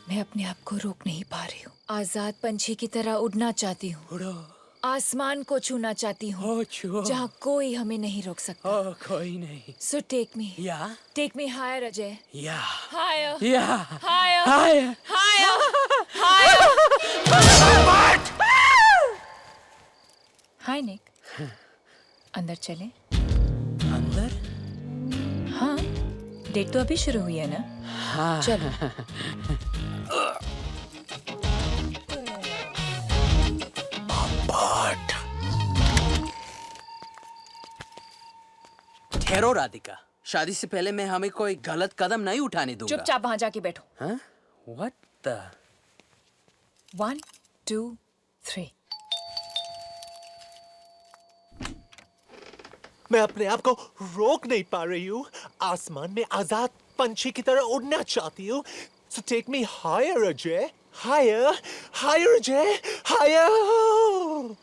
मैं अपने आप को रोक नहीं पा रही हूँ। आजाद पंछी की तरह उड़ना चाहती हूँ, उड़ो। आसमान को छूना चाहती हूँ, जहाँ कोई हमें नहीं रोक सकता। कोई नहीं। So take me, Yeah. take me higher, Ajay. Yeah. Higher, Yeah. higher, Higher. higher, higher. What? हाय निक, अंदर चलें? अंदर? हाँ, डेट तो अभी शुरू हुई है ना? हाँ। चलो। ठहरो राधिका, शादी से पहले मैं हमें कोई गलत कदम नहीं उठाने दूंगा। चुपचाप वहां जाके बैठो। हाँ? What the? 1, 2, 3। मैं अपने आप को रोक नहीं पा रही हूँ। आसमान में आजाद पंछी की तरह उड़ना चाहती हूँ। So take me higher, Ajay. Higher, higher, Ajay. Higher।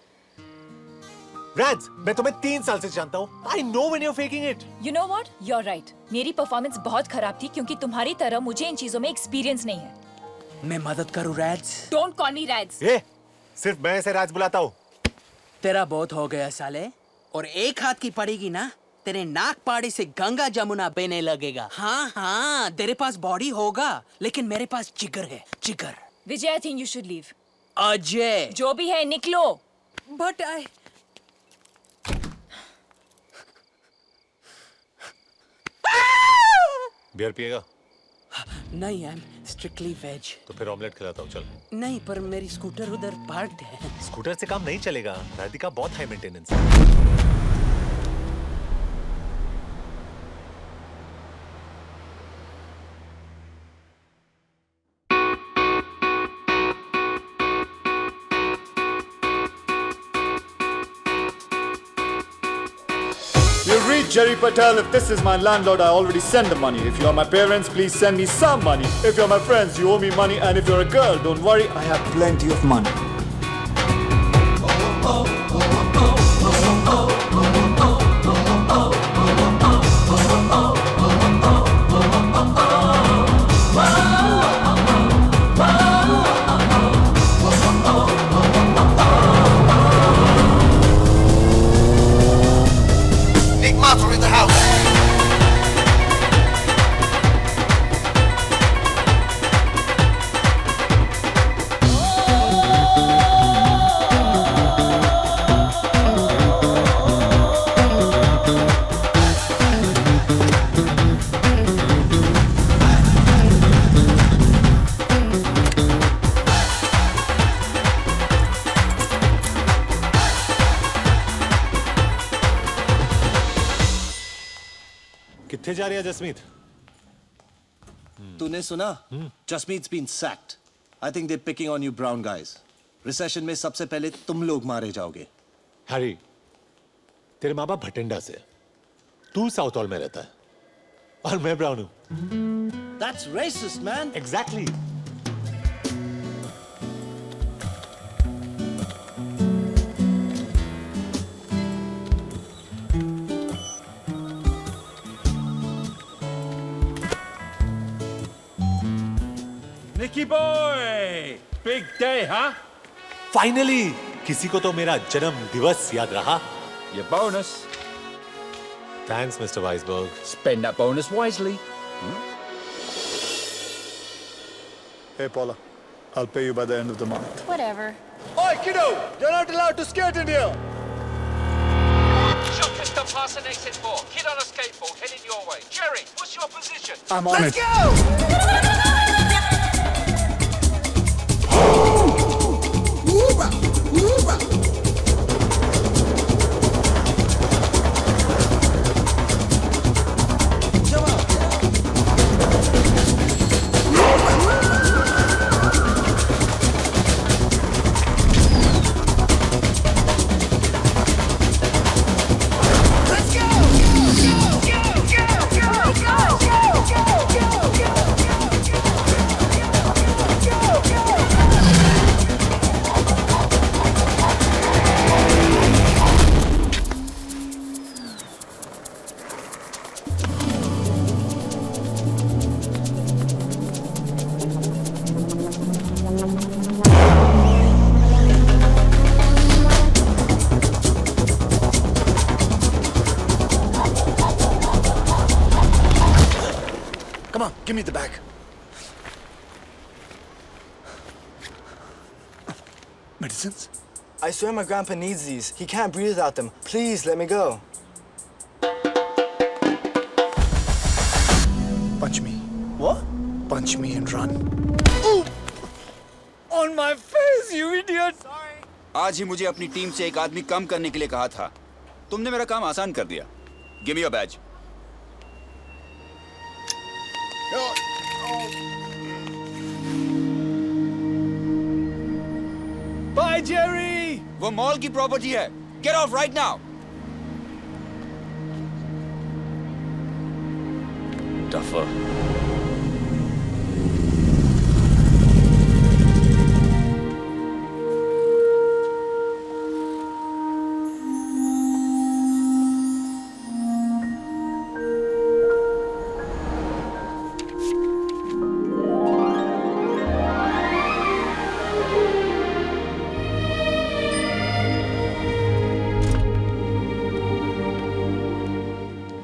रैंस, मैं तुम्हें 3 साल से जानता हूँ। I know when you're faking it. You know what? You're right. मेरी परफॉर्मेंस बहुत खराब थी क्योंकि तुम्हारी तरह मुझे इन चीजों में एक्सपीरियंस नहीं है। मैं मदद करूँ razz? Don't call me Rads. ये, सिर्फ मैं इसे राज बुलाता हूँ। तेरा बहुत हो गया साले। और एक हाथ की पड़ेगी ना, तेरे नाक पाड़ी से गंगा जमुना बहने लगेगा। हाँ, तेरे पास बॉडी होगा, लेकिन मेरे पास जिगर है, जिगर। विजय, I think you should leave. Ajay. जो भी है निकलो। But I... बियर पिएगा? नहीं, आई एम स्ट्रिक्टली वेज। तो फिर ऑमलेट खिलाता हूँ, चल। नहीं, पर मेरी स्कूटर उधर पार्क्ड है। स्कूटर से काम नहीं चलेगा। राधिका बहुत हाई मेंटेनेंस है। You read Jerry Patel. If this is my landlord, I already send the money. If you are my parents, please send me some money. If you're my friends, you owe me money. And if you're a girl, don't worry, I have plenty of money. Nick Matter in the house. कित्थे जा रही है जसमीत? तूने सुना? Jasmeet's been sacked. I think they're picking on you brown guys. Recession में सबसे पहले तुम लोग मारे जाओगे। हैरी, तेरे माँ बाप भटिंडा से, तू साउथ हॉल में रहता है और मैं ब्राउन हूँ। That's racist, man. Exactly. Nicky boy! Big day, huh? Finally, किसी को तो मेरा जन्म दिवस याद रहा। Your bonus. Thanks, Mr. Weisberg. Spend that bonus wisely. Hey, Paula, I'll pay you by the end of the month. Whatever. Oi, kiddo! You're not allowed to skate in here! Shopper stop passing exit 4. Kid on a skateboard heading your way. Jerry, what's your position? I'm on it. Come on, give me the bag. Medicines? I swear my grandpa needs these. He can't breathe without them. Please, let me go. Punch me. What? Punch me and run. On my face, you idiot! आज ही मुझे अपनी team से एक आदमी कम करने के लिए कहा था। तुमने मेरा काम आसान कर दिया। Give me your badge. Bye, Jerry! वो मॉल की प्रॉपर्टी है। Get off right now. Duffer.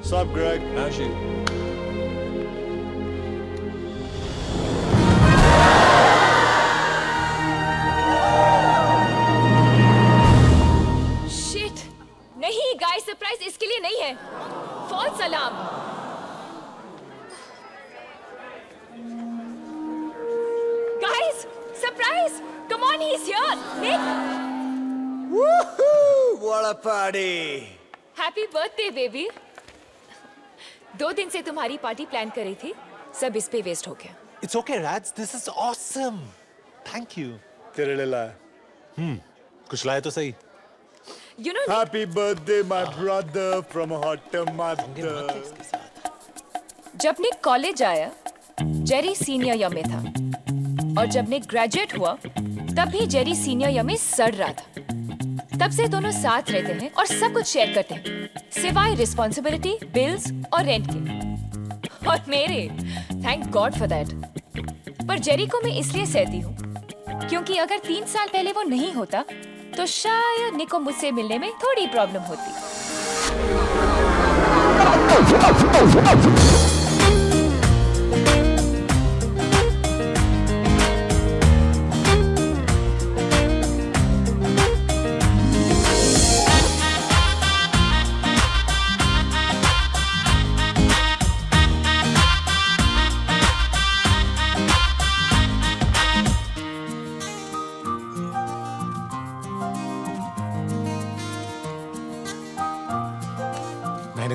Sup, Greg? How's she? Shit नहीं गाइस, सरप्राइज इसके लिए नहीं है। False alarm. Guys, surprise! Come on, he is here. Nick, What a party. Happy birthday baby. 2 दिन से तुम्हारी पार्टी प्लान करी थी, सब इस पे वेस्ट हो गया। It's okay, Rads. This is awesome. Thank you. तेरे लिए लाया। कुछ लाए तो सही। You know, Happy birthday, my brother, from a hot mother. जब निक कॉलेज आया, जेरी सीनियर ईयर में था, और जब निक ग्रेजुएट हुआ, तब भी जेरी सीनियर ईयर में सड़ रहा था। तब से दोनों साथ रहते हैं और सब कुछ शेयर करते हैं, सिवाय रिस्पॉन्सिबिलिटी, बिल्स और रेंट के। और मेरे, थैंक गॉड फॉर दैट। पर जेरी को मैं इसलिए सहती हूँ क्योंकि अगर 3 साल पहले वो नहीं होता तो शायद निक को मुझसे मिलने में थोड़ी प्रॉब्लम होती।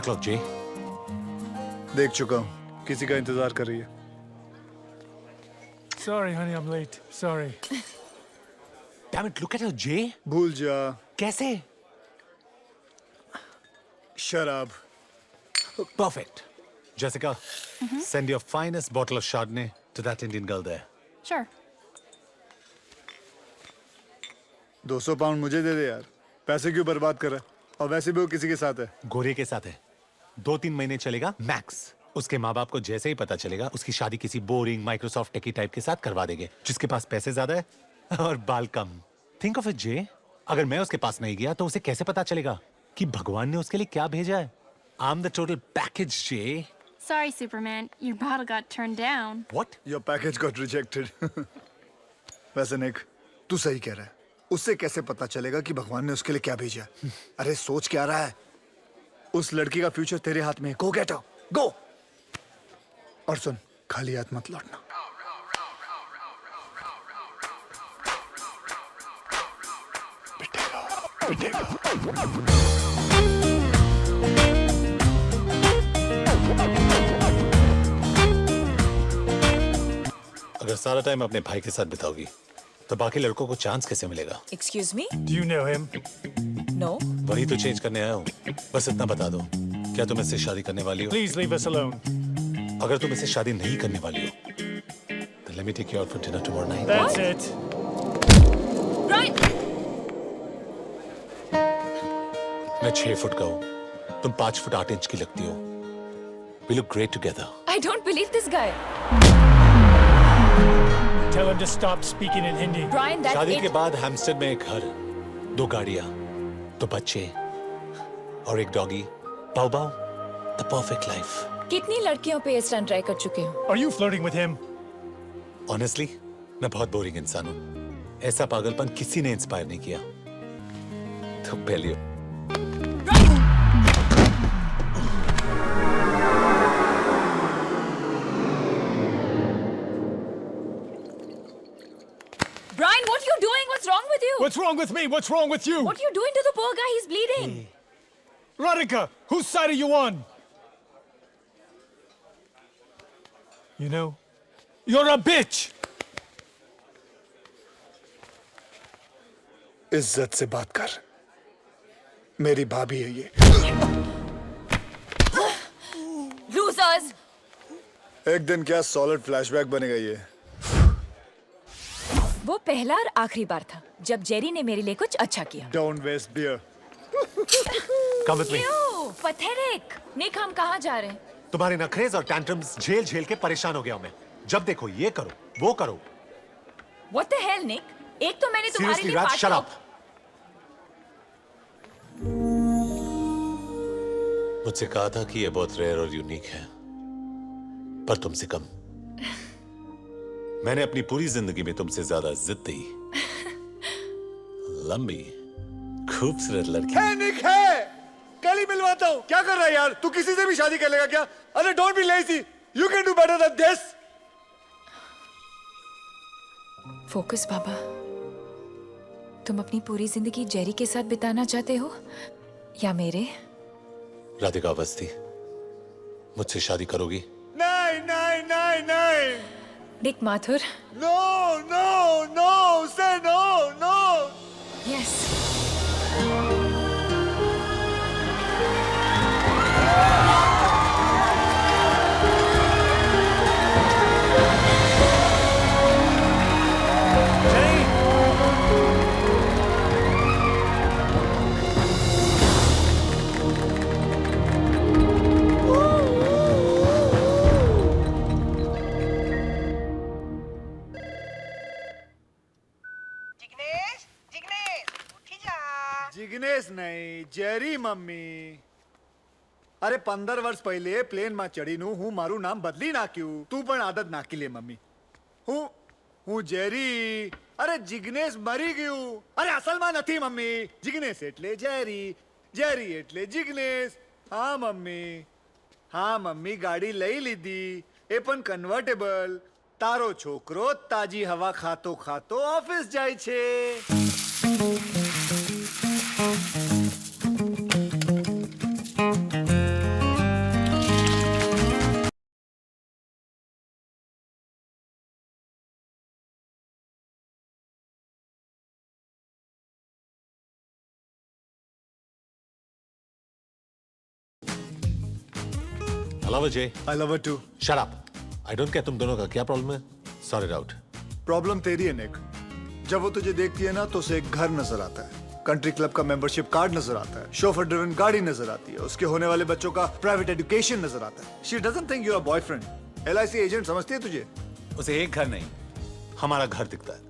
o'clock, Jay. देख चुका हूँ, किसी का इंतजार कर रही है। Sorry, honey, I'm late. Sorry. Damn it, look at her, Jay. भूल जा। कैसे? शराब। Perfect. Jessica, send your finest bottle of Chardonnay to that Indian girl there. Sure. 200 pound मुझे दे दे यार। पैसे क्यों बर्बाद कर रहा है? और वैसे भी वो किसी के साथ है। गोरे के साथ है। 2-3 महीने चलेगा मैक्स। उसके माँ बाप को जैसे ही पता चलेगा, उसकी शादी किसी बोरिंग माइक्रोसॉफ्ट टेकी टाइप के साथ करवा देंगे, जिसके पास पैसे ज्यादा है और बाल कम। थिंक ऑफ इट जे, अगर मैं उसके पास नहीं गया तो उसे कैसे पता चलेगा कि भगवान ने उसके लिए क्या भेजा है? I'm the total package, Jay. Sorry, Superman. Your bottle got turned down. What? Your package got rejected. वैसे निक, तू सही कह रहा है। उससे कैसे पता चलेगा कि भगवान ने उसके लिए क्या भेजा? अरे सोच क्या रहा है? उस लड़की का फ्यूचर तेरे हाथ में है। Go get her. Go. और सुन, खाली हाथ मत लौटना। अगर सारा टाइम अपने भाई के साथ बिताओगी तो बाकी लड़कों को चांस कैसे मिलेगा? Excuse me? Do you know him? No. वही तो चेंज करने आया हूँ। बस इतना बता दो, क्या तुम इससे शादी करने वाली हो? Please leave us alone. अगर तुम इससे शादी नहीं करने वाली हो, then let me take you out for dinner tomorrow night. That's it. Brian! मैं 6 फुट का हूँ, तुम 5 फुट 8 इंच की लगती हो। We look great together. I don't believe this guy. Tell him to stop speaking in Hindi. Brian, that's शादी के it. बाद हैम्स्टर्ड में एक घर, 2 गाड़ियाँ, 2 बच्चे और एक डॉगी। बाउ बाउ, the perfect life. कितनी लड़कियों पे इस तरह ट्राई कर चुके हो? Are you flirting with him? Honestly, मैं बहुत बोरिंग इंसान हूँ. ऐसा पागलपन किसी ने इंस्पायर नहीं किया. तो पहले Brian, what are you doing? What's wrong with you? What's wrong with me? What's wrong with you? What are you doing to the poor guy? He's bleeding. Radhika, whose side are you on? You know, you're a bitch. इज्जत से बात कर. मेरी भाभी है ये. Losers. एक दिन क्या सॉलिड फ्लैशबैक बनेगा ये. वो पहला और आखिरी बार था जब जेरी ने मेरे लिए कुछ अच्छा किया. Don't waste beer. come with me. Ew, pathetic. निक, हम कहाँ जा रहे हैं? तुम्हारे नखरेज और टैंट्रम्स झेल झेल के परेशान हो गया हूं मैं. जब देखो ये करो, वो करो. What the hell, Nick? एक तो मैंने तुम्हारे Seriously, लिए Raj, पार्टी shut up. मुझसे कहा था कि ये बहुत रेयर और यूनिक है, पर तुमसे कम. मैंने अपनी पूरी जिंदगी में तुमसे ज्यादा जिद्दी, लंबी, खूबसूरत लड़की. है निक है. कल ही मिलवाता हूँ. क्या कर रहा है यार? तू किसी से भी शादी कर लेगा क्या? अरे don't be lazy. You can do better than this. Focus बाबा. तुम अपनी पूरी जिंदगी जेरी के साथ बिताना चाहते हो या मेरे? राधिका अवस्थी, मुझसे शादी करोगी? नहीं नहीं नहीं नहीं. निक माथुर. नो नो नो से नो नो. यस. जिग्नेश नहीं, जेरी मम्मी. अरे 15 વર્ષ પહેલે પ્લેનમાં ચડીનું હું મારું નામ બદલી નાખ્યું. તું પણ આદત નાખી લે મમ્મી. હું જેરી. અરે જિગ્નેશ મરી ગયું. અરે અસલમાં નથી મમ્મી. જિગ્નેશ એટલે જેરી, જેરી એટલે જિગ્નેશ. હા મમ્મી, હા મમ્મી ગાડી લઈ લીધી, એ પણ કન્વર્ટેબલ. તારો છોકરો તાજી હવા ખાતો ખાતો ઓફિસ જાય છે. I love Jay. I love her too. Shut up. I don't care तुम दोनों का क्या प्रॉब्लम है. Sort it out. प्रॉब्लम तेरी है निक. जब वो तुझे देखती है ना तो उसे एक घर नजर आता है, कंट्री क्लब का मेंबरशिप कार्ड नजर आता है, शोफर ड्रिवन गाड़ी नजर आती है, उसके होने वाले बच्चों का प्राइवेट एजुकेशन नजर आता है. She doesn't think you are boyfriend. LIC agent समझती है तुझे. उसे एक घर नहीं, हमारा घर दिखता है.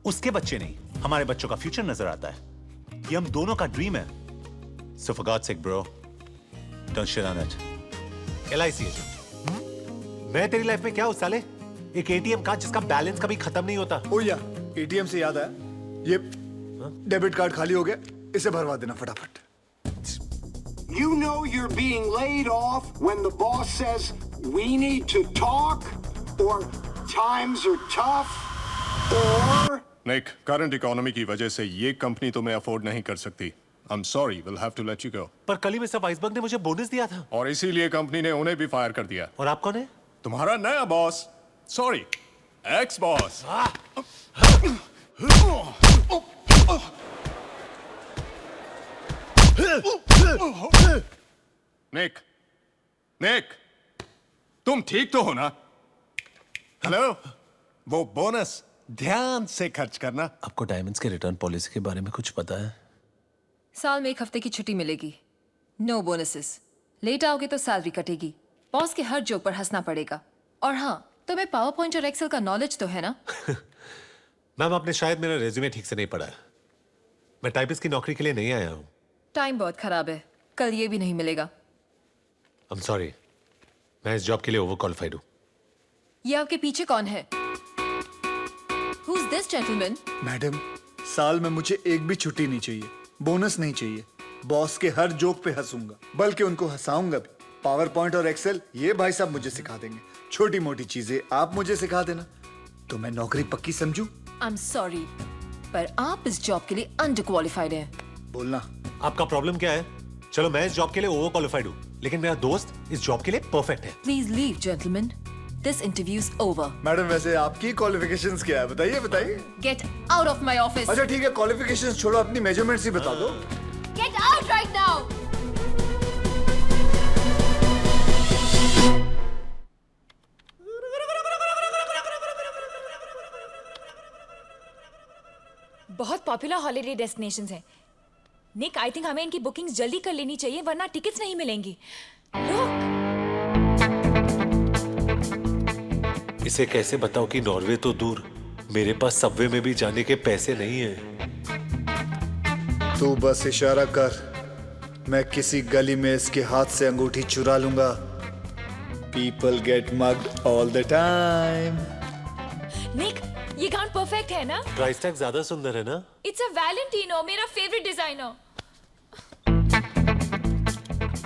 उसके बच्चे नहीं, हमारे बच्चों का फ्यूचर नजर आता है. ये हम दोनों का ड्रीम है. So for God's sake, bro, don't shit on it. LIC agent. मैं तेरी लाइफ में क्या हूं साले? एक ATM कार्ड जिसका बैलेंस कभी खत्म नहीं होता. ओ या, ATM से याद आया, ये डेबिट कार्ड खाली हो गया, इसे भरवा देना फटाफट. You know you're being laid off when the boss says we need to talk, or times are tough, or... Nick, current economy की वजह से ये कंपनी तुम्हें अफोर्ड नहीं कर सकती. I'm sorry, we'll have to let you go. पर कल ही मिस्टर वाइसबर्ग ने मुझे बोनस दिया था. और इसीलिए कंपनी ने उन्हें भी फायर कर दिया. और आप कौन है? तुम्हारा नया boss. Sorry, ex boss. Nick, Nick, तुम ठीक तो हो ना? हेलो, वो बोनस ध्यान से खर्च करना. आपको डायमंड्स के रिटर्न पॉलिसी के बारे में कुछ पता है? साल में 1 हफ्ते की छुट्टी मिलेगी. No bonuses. लेट आओगे तो सैलरी कटेगी. बॉस के हर जोक पर हंसना पड़ेगा. और हाँ, तुम्हें पावर पॉइंट और एक्सेल का नॉलेज तो है ना? मैम, आपने शायद मेरा रेज्यूमे ठीक से नहीं पढ़ा. मैं टाइपिस्ट की नौकरी के लिए नहीं आया हूँ. टाइम बहुत खराब है. कल ये भी नहीं मिलेगा. I'm sorry. मैं इस जॉब के लिए ओवर क्वालिफाइड हूँ। ये आपके पीछे कौन है? Who's this gentleman? मैडम, साल में मुझे एक भी छुट्टी नहीं चाहिए, बोनस नहीं चाहिए। बॉस के हर जोक पे हंसूंगा, बल्कि उनको हंसाऊंगा भी। पावर पॉइंट और एक्सेल ये भाई साहब मुझे सिखा देंगे। छोटी मोटी चीजें आप मुझे सिखा देना, तो मैं नौकरी पक्की समझूं। I'm sorry, पर आप इस जॉब के लिए अंडर क्वालिफाइड हैं। बोलना। आपका प्रॉब्लम क्या है? चलो मैं इस जॉब के लिए ओवर क्वालिफाइड हूँ, लेकिन मेरा दोस्त इस जॉब के लिए परफेक्ट है। Please leave, gentlemen. This interview's over. Madam, वैसे आपकी क्वालिफिकेशंस क्या है? बताइए बताइए। Get out of my office. अच्छा ठीक है, क्वालिफिकेशंस छोड़ो, अपनी मेजरमेंट्स ही बता दो। Get out right now. बहुत पॉपुलर हॉलिडे डेस्टिनेशंस हैं। निक, आई थिंक हमें इनकी बुकिंग्स जल्दी कर लेनी चाहिए, वरना टिकट्स नहीं मिलेंगी। Look! इसे कैसे बताऊं कि नॉर्वे तो दूर, मेरे पास सबवे में भी जाने के पैसे नहीं हैं। तू बस इशारा कर, मैं किसी गली में इसके हाथ से अंगूठी चुरा लूंगा। People get mugged all the time. निक, ये गाउन परफेक्ट है ना? प्राइस टैग ज्यादा सुंदर है ना? इट्स अ वैलेंटिनो, मेरा फेवरेट डिजाइनर।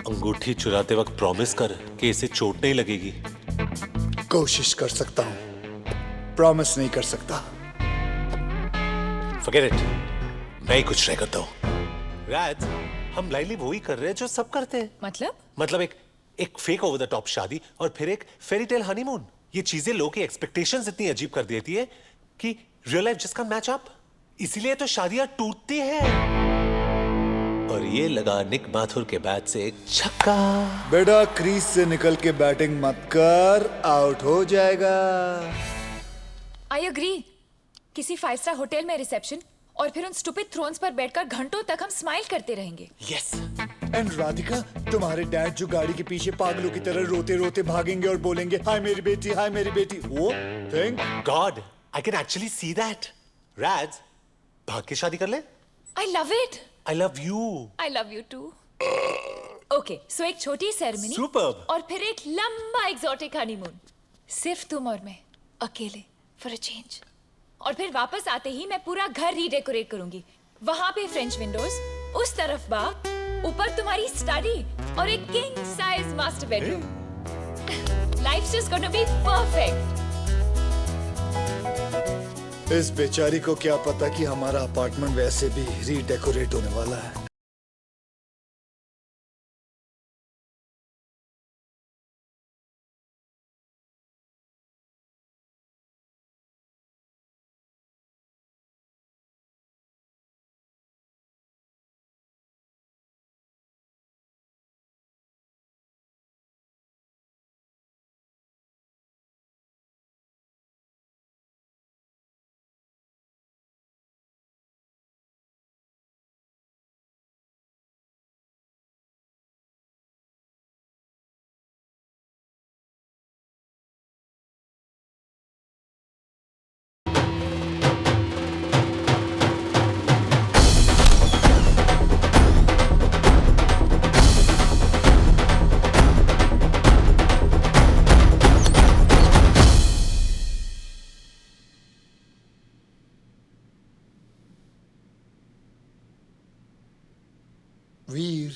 अंगूठी चुराते वक्त प्रॉमिस कर कि इसे चोट नहीं लगेगी। कोशिश कर सकता हूँ, प्रॉमिस नहीं कर सकता। Forget it, मैं ही कुछ ट्राई करता हूँ। राज, हम लाइनली वो ही कर रहे हैं जो सब करते हैं। मतलब एक फेक ओवर द टॉप शादी और फिर एक फेरी टेल हनीमून। ये चीजें लोगों की एक्सपेक्टेशंस इतनी अजीब कर देती है कि रियल लाइफ जिसका मैच अप, इसीलिए तो शादियां टूटती हैं। और ये लगा निक माथुर के बैट से एक छक्का। बेटा, क्रीज से निकल के बैटिंग मत कर, आउट हो जाएगा। I agree. किसी 5 स्टार होटल में रिसेप्शन और फिर उन स्टूपिड थ्रोन्स पर बैठकर घंटों तक हम स्माइल करते रहेंगे। यस। एंड राधिका, तुम्हारे डैड जो गाड़ी के पीछे पागलों की तरह रोते रोते भागेंगे और बोलेंगे हाय मेरी बेटी, हाय मेरी बेटी, वो thank God I can actually see that. Raj, भाग के शादी कर ले। I love it. I love you. I love you too. Okay, so एक छोटी सेरेमनी Superb. और फिर एक लंबा एक्सोटिक हनीमून, सिर्फ तुम और मैं, अकेले, फॉर अ चेंज। और फिर वापस आते ही मैं पूरा घर रीडेकोरेट करूंगी। वहां पे फ्रेंच विंडोज, उस तरफ बाग, ऊपर तुम्हारी स्टडी और एक king size master bedroom. Life's just gonna be perfect. इस बेचारी को क्या पता कि हमारा अपार्टमेंट वैसे भी रीडेकोरेट होने वाला है। वीर,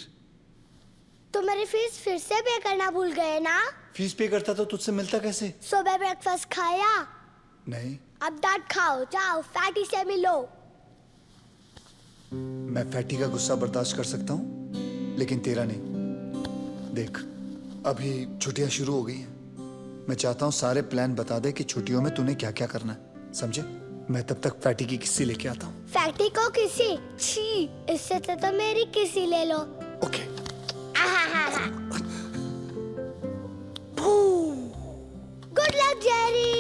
तो मेरी फीस फिर से पे करना भूल गए ना? फीस पे करता तो तुझसे मिलता कैसे? सुबह ब्रेकफास्ट खाया? नहीं। अब डांट खाओ, जाओ फैटी से मिलो। मैं फैटी का गुस्सा बर्दाश्त कर सकता हूँ, लेकिन तेरा नहीं। देख, अभी छुट्टियां शुरू हो गई हैं। मैं चाहता हूँ सारे प्लान बता दे कि छुट्टियों में तूने क्या क्या करना है, समझे? मैं तब तक फैटी की किस्सी लेके आता हूँ। फैटी को किसी? छी, इससे तो मेरी किसी ले लो। Okay. Good luck Jerry.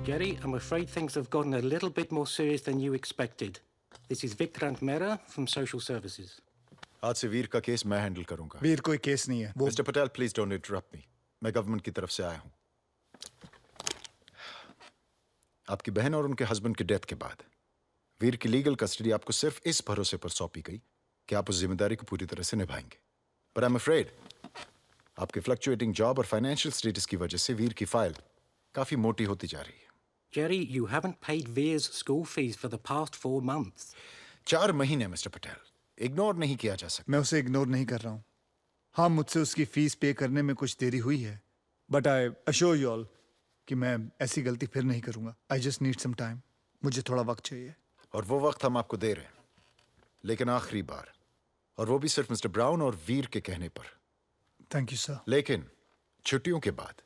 Jerry, I'm afraid things have gotten a little bit more serious than you expected. This is Vikrant Mehra from Social Services. आज से वीर का केस मैं हैंडल करूंगा। वीर कोई केस नहीं है। Mister Patel, please don't interrupt मी। मैं government की तरफ से आया हूं। आपकी बहन और उनके हस्बैंड की डेथ के बाद वीर की लीगल कस्टडी आपको सिर्फ इस भरोसे पर सौंपी गई कि आप उस जिम्मेदारी को पूरी तरह से निभाएंगे। पर आई एम अफ्रेड आपके फ्लक्चुएटिंग जॉब और फाइनेंशियल स्टेटस की वजह से वीर की फाइल काफी मोटी होती जा रही है। Jerry, you haven't paid Veer's school fees for the past 4 months. 4 महीने मिस्टर पटेल, इग्नोर नहीं किया जा सकता। मैं उसे इग्नोर नहीं कर रहा हूँ। हाँ, मुझसे उसकी फीस पे करने में कुछ देरी हुई है, but I assure you all कि मैं ऐसी गलती फिर नहीं करूंगा। I just need some time. मुझे थोड़ा वक्त चाहिए। और वो वक्त हम आपको दे रहे हैं, लेकिन आखिरी बार, और वो भी सिर्फ मिस्टर ब्राउन और वीर के कहने पर। Thank you sir. लेकिन छुट्टियों के बाद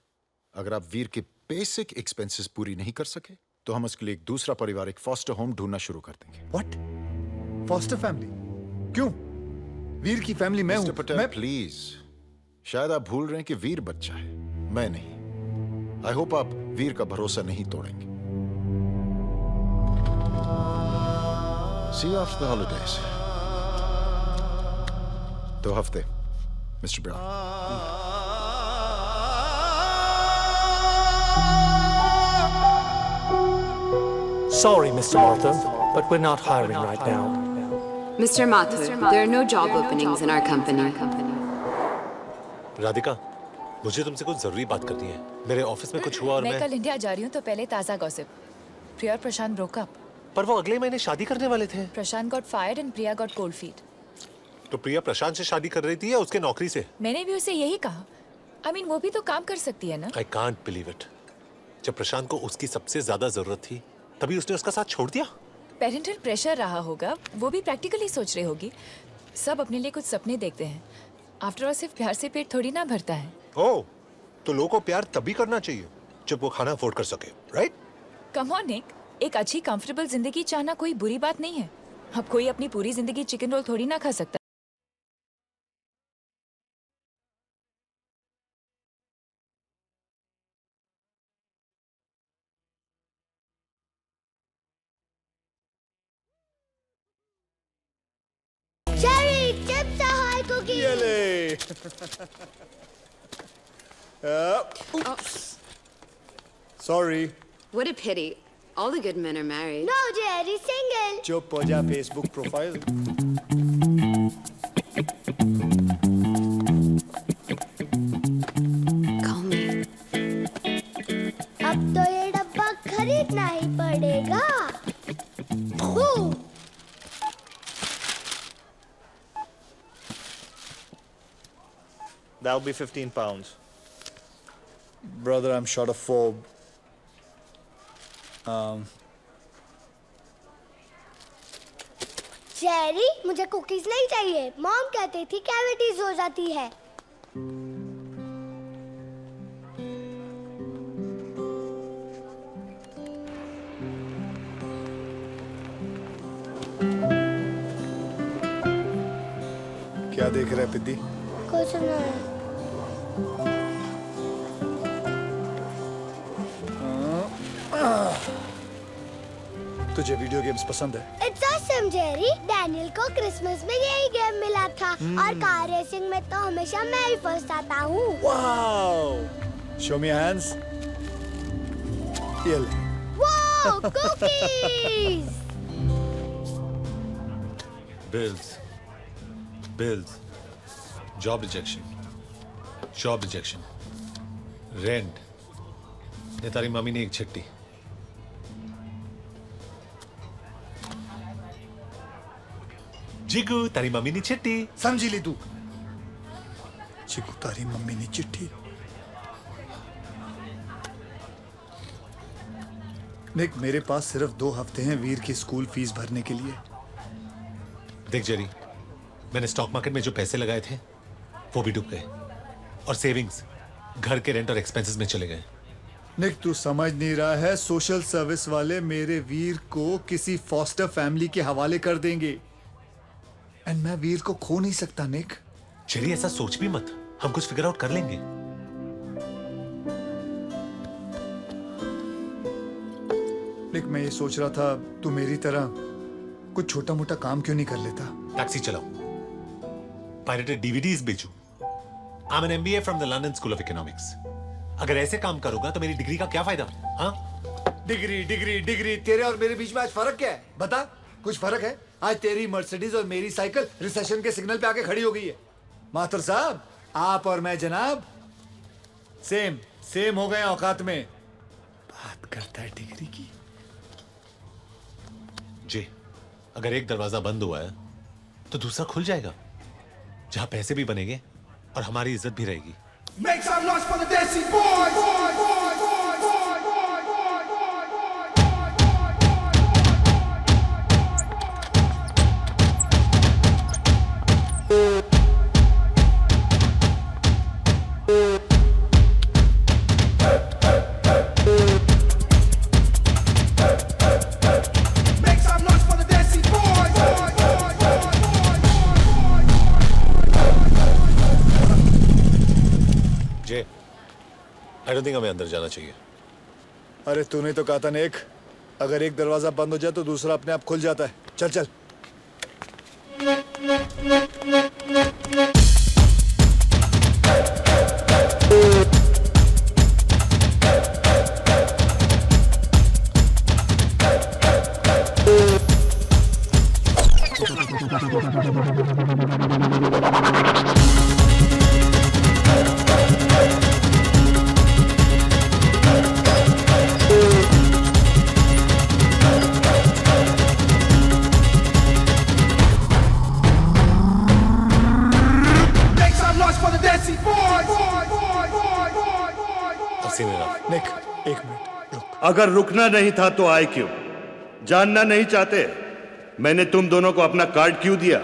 अगर आप वीर के बेसिक एक्सपेंसेस पूरी नहीं कर सके तो हम उसके लिए एक दूसरा पारिवारिक फॉस्टर होम ढूंढना शुरू कर देंगे। व्हाट? Foster family? क्यों? वीर की फैमिली मैं हूं। मिस्टर पटेल प्लीज, शायद आप भूल रहे हैं कि वीर बच्चा है, मैं नहीं। आई होप आप वीर का भरोसा नहीं तोड़ेंगे। सी यू आफ्टर द हॉलिडेज। 2 हफ्ते mister brown. Sorry, Mr. Martha, but we're not hiring right now. Mr. Mathur, there are no job openings in our company. Radhika, मुझे तुमसे कुछ जरूरी बात करनी है। मेरे ऑफिस में कुछ हुआ और मैं कल इंडिया जा रही हूँ, तो पहले ताज़ा गॉसिप। प्रिया और प्रशांत broke up. पर वो अगले महीने शादी करने वाले थे। प्रशांत got fired and Priya got cold feet. तो प्रिया प्रशांत से शादी कर रही थी या उसके नौकरी से? मैंने भी उसे यही कहा। I mean, वो भी तो काम कर सकती है ना? I can't believe it. जब प्रशांत को उसकी सबसे ज्यादा जरूरत थी, तभी उसने उसका साथ छोड़ दिया। पेरेंटल प्रेशर रहा होगा, वो भी प्रैक्टिकली सोच रही होगी। सब अपने लिए कुछ सपने देखते हैं। आफ्टर ऑल सिर्फ प्यार से पेट थोड़ी ना भरता है। ओह, तो लोगों को प्यार तभी करना चाहिए जब वो खाना अफोर्ड कर सके, राइट? कम ऑन निक, एक अच्छी कंफर्टेबल जिंदगी चाहना कोई बुरी बात नहीं है। अब कोई अपनी पूरी जिंदगी चिकन रोल थोड़ी ना खा सकता। Jerry, chips are high cookies. Oops. Sorry. What a pity. All the good men are married. No, Jerry, single. चुप हो जा। Facebook profile. Call me. अब तो ये डब्बा खरीदना ही पड़ेगा। Boom. That'll be 15 pounds. Brother, I'm short of 4. Jerry, मुझे कुकीज नहीं चाहिए। मॉम कहती थी कैविटीज हो जाती है। क्या देख रहा है पिद्दी? कुछ नहीं। तुझे वीडियो गेम्स पसंद है? It's awesome, Jerry. डैनियल को क्रिसमस में यही गेम मिला था और कार रेसिंग में तो हमेशा मैं ही फर्स्ट आता हूँ। Wow! Show me your hands. ये ले। Wow, cookies! Bills, job rejection, rent. ये तारी मम्मी ने एक चिट्ठी। जिगू, तारी मम्मी ने चिट्ठी। समझी ली तू? जिगू, तारी मम्मी ने चिट्ठी। निक, मेरे पास सिर्फ 2 हफ्ते हैं वीर की स्कूल फीस भरने के लिए। देख जेरी, मैंने स्टॉक मार्केट में जो पैसे लगाए थे वो भी डूब गए और सेविंग्स घर के रेंट और एक्सपेंसेस में चले गए। निक, तू समझ नहीं रहा है। सोशल सर्विस वाले मेरे वीर को किसी फॉस्टर फैमिली के हवाले कर देंगे एंड मैं वीर को खो नहीं सकता। निक, जेरी ऐसा सोच भी मत, हम कुछ फिगर आउट कर लेंगे। निक, मैं ये सोच रहा था तू मेरी तरह कुछ छोटा मोटा काम क्यों नहीं कर लेता? टैक्सी चलाओ, पायरेटेड डीवीडीज बेचूं। I am an MBA from the London school of economics. अगर ऐसे काम करूंगा तो मेरी डिग्री का क्या फायदा? हाँ, डिग्री डिग्री डिग्री, तेरे और मेरे बीच में आज फर्क क्या है बता? कुछ फर्क है? आज तेरी मर्सिडीज और मेरी साइकिल रिसेशन के सिग्नल पे आके खड़ी हो गई है। माथुर साहब, आप और मैं जनाब सेम हो गए औकात में। बात करता है डिग्री की। जी, अगर एक दरवाजा बंद हुआ है तो दूसरा खुल जाएगा, जहां पैसे भी बनेंगे और हमारी इज्जत भी रहेगी। Make some noise for the Desi boys! Make some noise for the Desi boys! J, I don't think हमें अंदर जाना चाहिए। अरे तूने तो कहा था नेक, अगर एक दरवाजा बंद हो जाए तो दूसरा अपने आप खुल जाता है। चल चल। Make some noise for the Desi boys! नेक, एक मिनट। अगर रुकना नहीं था तो आए क्यों? जानना नहीं चाहते मैंने तुम दोनों को अपना कार्ड क्यों दिया?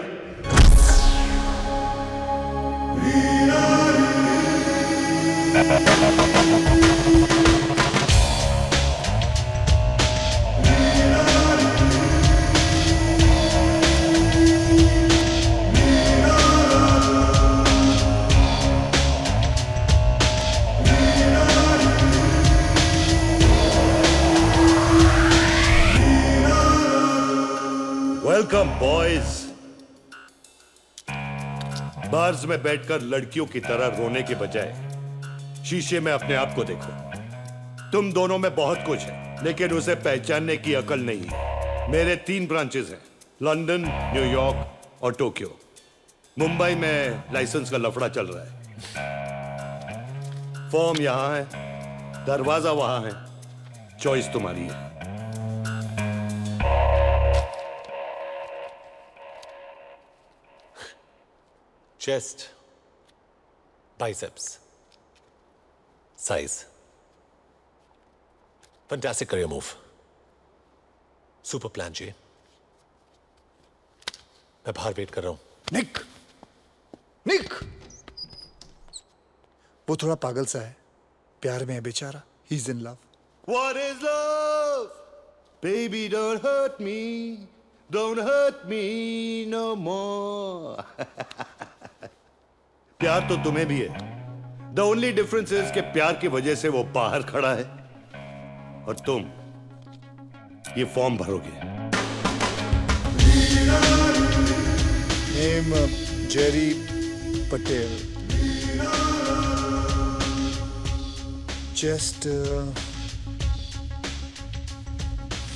Welcome boys. बार्स में बैठकर लड़कियों की तरह रोने के बजाय शीशे में अपने आप को देखो। तुम दोनों में बहुत कुछ है, लेकिन उसे पहचानने की अकल नहीं है। मेरे 3 ब्रांचेस हैं, लंदन, न्यूयॉर्क और टोक्यो। मुंबई में लाइसेंस का लफड़ा चल रहा है। फॉर्म यहां है, दरवाजा वहां है, चॉइस तुम्हारी है। Chest, biceps, size, fantastic career move, super plan जी। मैं बाहर वेट कर रहा हूं। निक, वो थोड़ा पागल सा है, प्यार में है बेचारा। He is in love. What is love? Baby, don't hurt me. Don't hurt me no more. प्यार तो तुम्हें भी है। The only difference is कि प्यार की वजह से वो बाहर खड़ा है और तुम ये फॉर्म भरोगे। Name Jerry Patel. Chest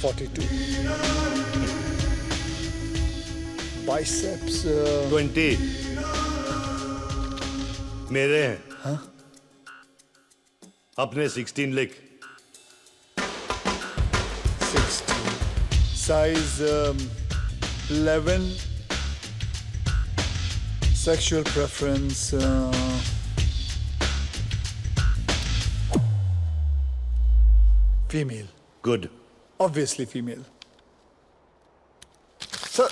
42। Biceps 20। मेरे हैं। हाँ? अपने 16 लिख। 16। Size 11। Sexual preference female. Good. Obviously female. Sir,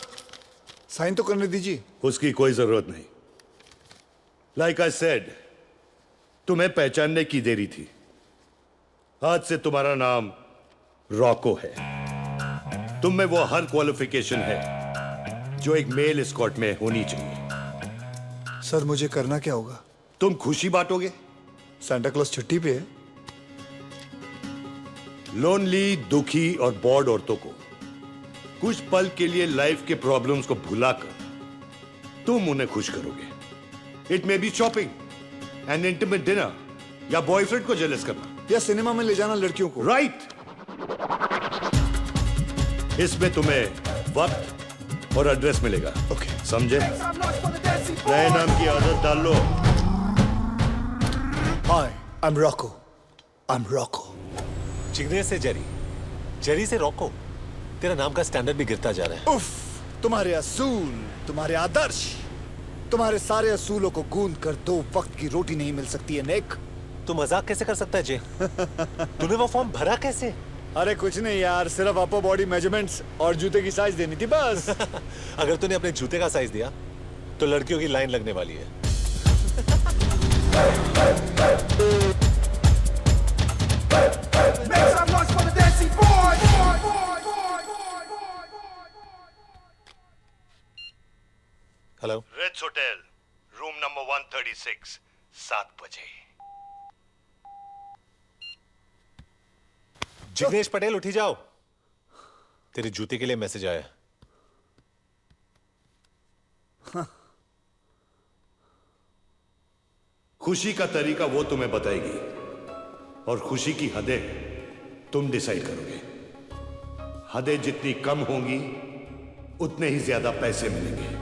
sign तो करने दीजिए। उसकी कोई जरूरत नहीं। लाइक आई सेड, तुम्हें पहचानने की देरी थी। आज से तुम्हारा नाम रॉको है। तुम में वो हर क्वालिफिकेशन है जो एक मेल एस्कॉर्ट में होनी चाहिए। सर, मुझे करना क्या होगा? तुम खुशी बांटोगे। सांता क्लॉज छुट्टी पे है। लोनली, दुखी और बोर्ड औरतों को कुछ पल के लिए लाइफ के प्रॉब्लम्स को भुलाकर तुम उन्हें खुश करोगे। It may be shopping, N intimate dinner, या बॉयफ्रेंड को जेलस करना, या सिनेमा में ले जाना लड़कियों को। राइट। इसमें तुम्हें वक्त और एड्रेस मिलेगा। ओके समझे? नए नाम की आदत डाल लो। हाय, आई एम रॉको। चिगने से जेरी, जेरी से रॉको। तेरा नाम का स्टैंडर्ड भी गिरता जा रहा है। उफ, तुम्हारे असूल, तुम्हारे आदर्श, तुम्हारे सारे असूलों को गूंद कर 2 वक्त की रोटी नहीं मिल सकती है निक। तू मजाक कैसे कर सकता है जे? तूने वो फॉर्म भरा कैसे? अरे कुछ नहीं यार, सिर्फ अपर बॉडी मेजरमेंट्स और जूते की साइज देनी थी बस। अगर तूने अपने जूते का साइज दिया तो लड़कियों की लाइन लगने वाली है। Hello, Ritz hotel, room number 136, 7 बजे। जिग्नेश पटेल उठी जाओ, तेरे जूते के लिए मैसेज आया। खुशी का तरीका वो तुम्हें बताएगी और खुशी की हदें तुम डिसाइड करोगे। हदें जितनी कम होंगी उतने ही ज्यादा पैसे मिलेंगे।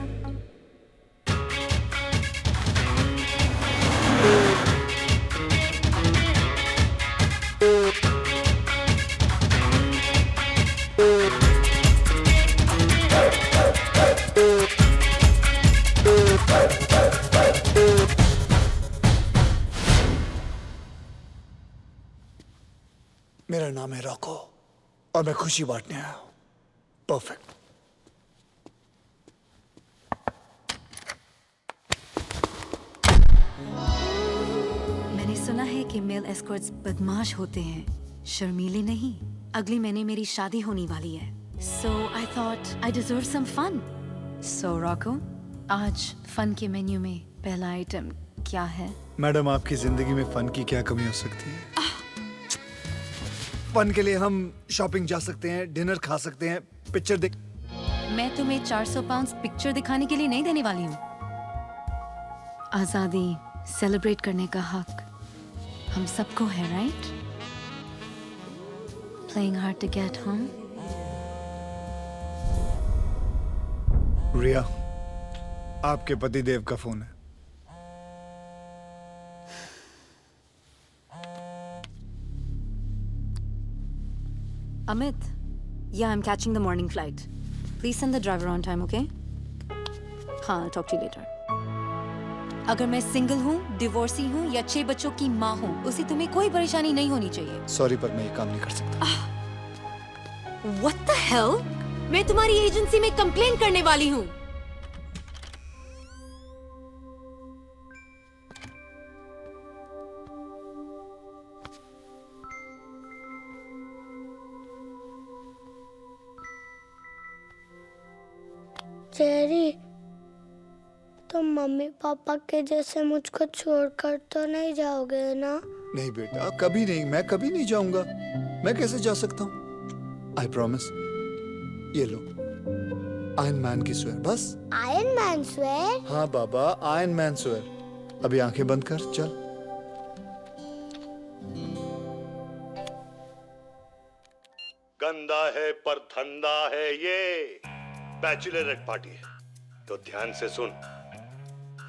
मेरा नाम है रॉको और मैं खुशी बांटने आया हूं। परफेक्ट। मैंने सुना है कि मेल एस्कॉर्ट्स बदमाश होते हैं, शर्मीले नहीं। अगले महीने मेरी शादी होने वाली है, so I thought I deserve some fun. So Roku, आज फन के मेन्यू में पहला आइटम क्या है? मैडम, आपकी जिंदगी में फन की क्या कमी हो सकती है? फन के लिए हम शॉपिंग जा सकते हैं, डिनर खा सकते हैं, पिक्चर देख। मैं तुम्हें 400 पाउंड पिक्चर दिखाने के लिए नहीं देने वाली हूँ। आजादी सेलिब्रेट करने का हक हम सबको है, right? Playing hard to get home. रिया, आपके पतिदेव का फोन है। Amit, yeah, I'm catching the morning flight. Please send the driver on time, okay? हाँ, I'll talk to you later. अगर मैं सिंगल हूँ, डिवोर्सी हूँ या 6 बच्चों की माँ हूँ, उसे तुम्हें कोई परेशानी नहीं होनी चाहिए। सॉरी, पर मैं ये काम नहीं कर सकता। What the hell? मैं तुम्हारी एजेंसी में कंप्लेन करने वाली हूँ। जेरी, तुम मम्मी पापा के जैसे मुझको छोड़कर तो नहीं जाओगे ना? नहीं बेटा, कभी नहीं। मैं कभी नहीं जाऊंगा। मैं कैसे जा सकता हूँ? I promise. ये लो, आयरन मैन की स्वेयर। बस आयरन मैन स्वेयर? हाँ बाबा, आयरन मैन स्वेयर। अभी आंखें बंद कर, चल। गंदा है पर धंधा है ये। बैचलरेट पार्टी है तो ध्यान से सुन।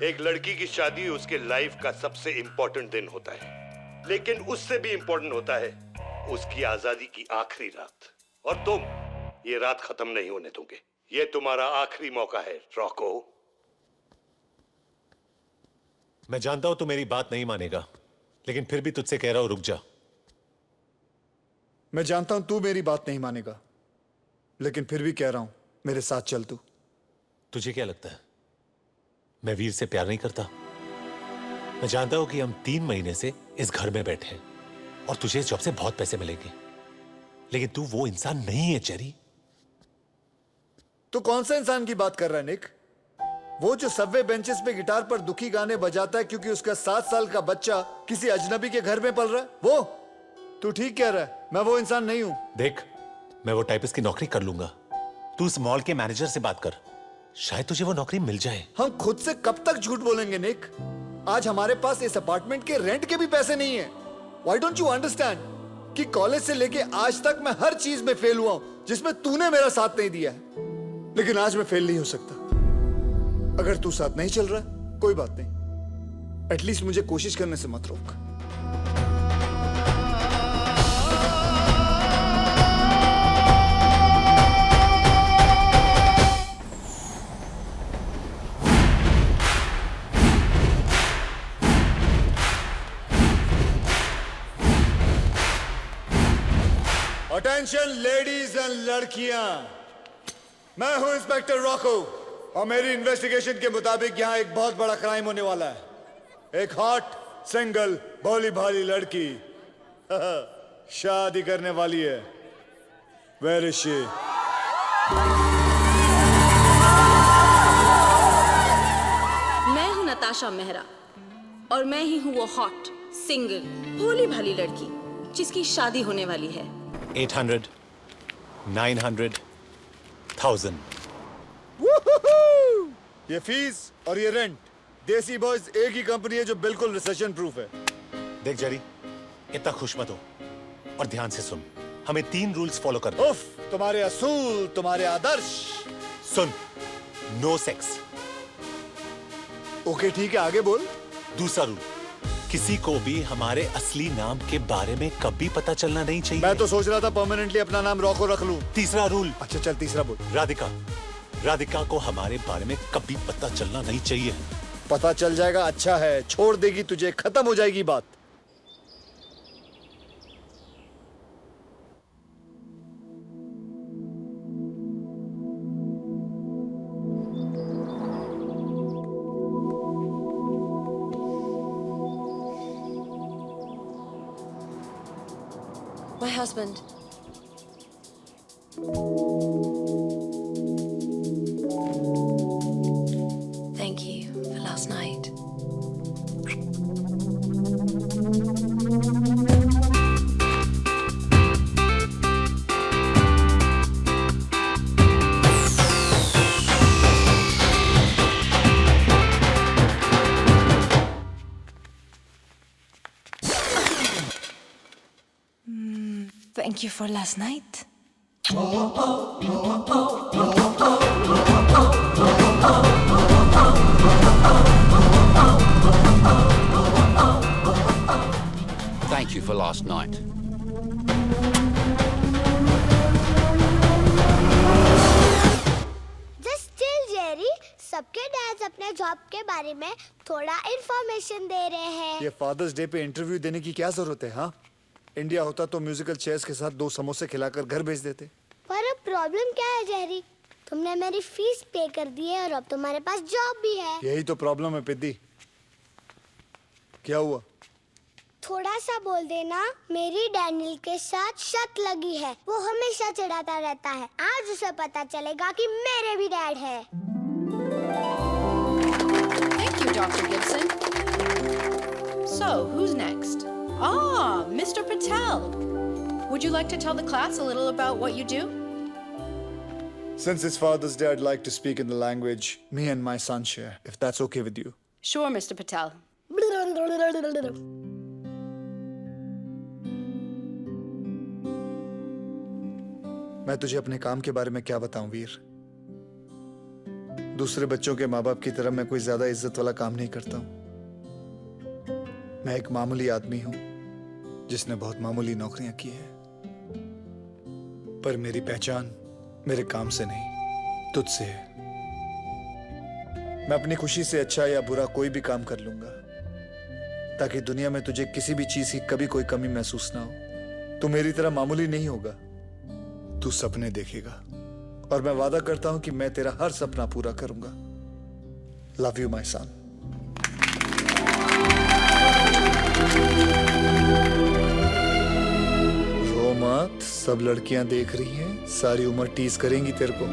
एक लड़की की शादी उसके लाइफ का सबसे इंपॉर्टेंट दिन होता है, लेकिन उससे भी इंपॉर्टेंट होता है उसकी आजादी की आखिरी रात। और तुम ये रात खत्म नहीं होने दोगे। ये तुम्हारा आखिरी मौका है रॉको। मैं जानता हूं तू मेरी बात नहीं मानेगा, लेकिन फिर भी तुझसे कह रहा हूं, रुक जा। मैं जानता हूं तू मेरी बात नहीं मानेगा, लेकिन फिर भी कह रहा हूं, मेरे साथ चल तू। तुझे क्या लगता है मैं वीर से प्यार नहीं करता? मैं जानता हूं कि हम 3 महीने से इस घर में बैठे हैं और तुझे इस जॉब से बहुत पैसे मिलेंगे, लेकिन तू वो इंसान नहीं है जेरी। तू कौन सा इंसान की बात कर रहा है निक? वो जो सबवे बेंचेस पे गिटार पर दुखी गाने बजाता है क्योंकि उसका 7 साल का बच्चा किसी अजनबी के घर में पल रहा है, वो? तू ठीक कह रहा है, मैं वो इंसान नहीं हूं। देख, मैं वो टाइपिस्ट की नौकरी कर लूंगा। तू उस मॉल के मैनेजर से बात कर, शायद तुझे वो नौकरी मिल जाए। हम खुद से कब तक झूठ बोलेंगे निक? आज हमारे पास इस अपार्टमेंट के रेंट के भी पैसे नहीं है। Why don't you understand कि कॉलेज से लेके आज तक मैं हर चीज में फेल हुआ हूं जिसमें तूने मेरा साथ नहीं दिया है। लेकिन आज मैं फेल नहीं हो सकता। अगर तू साथ नहीं चल रहा, कोई बात नहीं, एटलीस्ट मुझे कोशिश करने से मत रोक। अटेंशन लेडीज एंड लड़कियां, मैं हूं इंस्पेक्टर रॉको और मेरी इन्वेस्टिगेशन के मुताबिक यहां एक बहुत बड़ा क्राइम होने वाला है। एक हॉट सिंगल भोली भाली लड़की शादी करने वाली है। Where is she? मैं हूं नताशा मेहरा और मैं ही हूं वो हॉट सिंगल भोली भाली लड़की जिसकी शादी होने वाली है। 800, 900, 1000। ये फीस और ये रेंट, देसी बॉयज एक ही कंपनी है जो बिल्कुल रिसेशन प्रूफ है। देख जेरी, इतना खुश मत हो और ध्यान से सुन। हमें 3 रूल्स फॉलो करने हैं। उफ, तुम्हारे असूल, तुम्हारे आदर्श। सुन, नो सेक्स। ओके ठीक है, आगे बोल। दूसरा रूल, किसी को भी हमारे असली नाम के बारे में कभी पता चलना नहीं चाहिए। मैं तो सोच रहा था परमानेंटली अपना नाम रॉको रख लूं। तीसरा रूल। अच्छा चल तीसरा बोल। राधिका को हमारे बारे में कभी पता चलना नहीं चाहिए। पता चल जाएगा अच्छा है, छोड़ देगी तुझे, खत्म हो जाएगी बात। My husband. Thank you for last night. Thank you for last night. Thank you for last night. Just chill, Jerry. सबके डैड्स अपने जॉब के बारे में थोड़ा इंफॉर्मेशन दे रहे हैं। ये फादर्स डे पे इंटरव्यू देने की क्या जरूरत है? हाँ, इंडिया होता तो म्यूजिकल चेयर्स के साथ 2 समोसे खिलाकर घर भेज देते। पर अब प्रॉब्लम क्या है जेरी? तुमने मेरी फीस पे कर दी है और अब तुम्हारे पास जॉब भी है। यही तो प्रॉब्लम है पिद्दी। क्या हुआ? थोड़ा सा बोल देना। मेरी डैनियल के साथ शर्त लगी है, वो हमेशा चिढ़ाता रहता है। आज उसे पता चलेगा कि मेरे भी डैड है। Thank you, Dr. Gibson. So, who's next? Ah, Mr. Patel. Would you like to tell the class a little about what you do? Since it's Father's Day, I'd like to speak in the language me and my son share, if that's okay with you. Sure, Mr. Patel. मैं तुझे अपने काम के बारे में क्या बताऊं वीर? दूसरे बच्चों के माँ बाप की तरह मैं कोई ज्यादा इज्जत वाला काम नहीं करता हूं। मैं एक मामूली आदमी हूं जिसने बहुत मामूली नौकरियां की हैं। पर मेरी पहचान मेरे काम से नहीं, तुझसे है। मैं अपनी खुशी से अच्छा या बुरा कोई भी काम कर लूंगा ताकि दुनिया में तुझे किसी भी चीज की कभी कोई कमी महसूस ना हो। तू मेरी तरह मामूली नहीं होगा, तू सपने देखेगा और मैं वादा करता हूं कि मैं तेरा हर सपना पूरा करूंगा। Love you my son. रो मत, सब लड़कियां देख रही हैं, सारी उम्र टीज करेंगी तेरे को।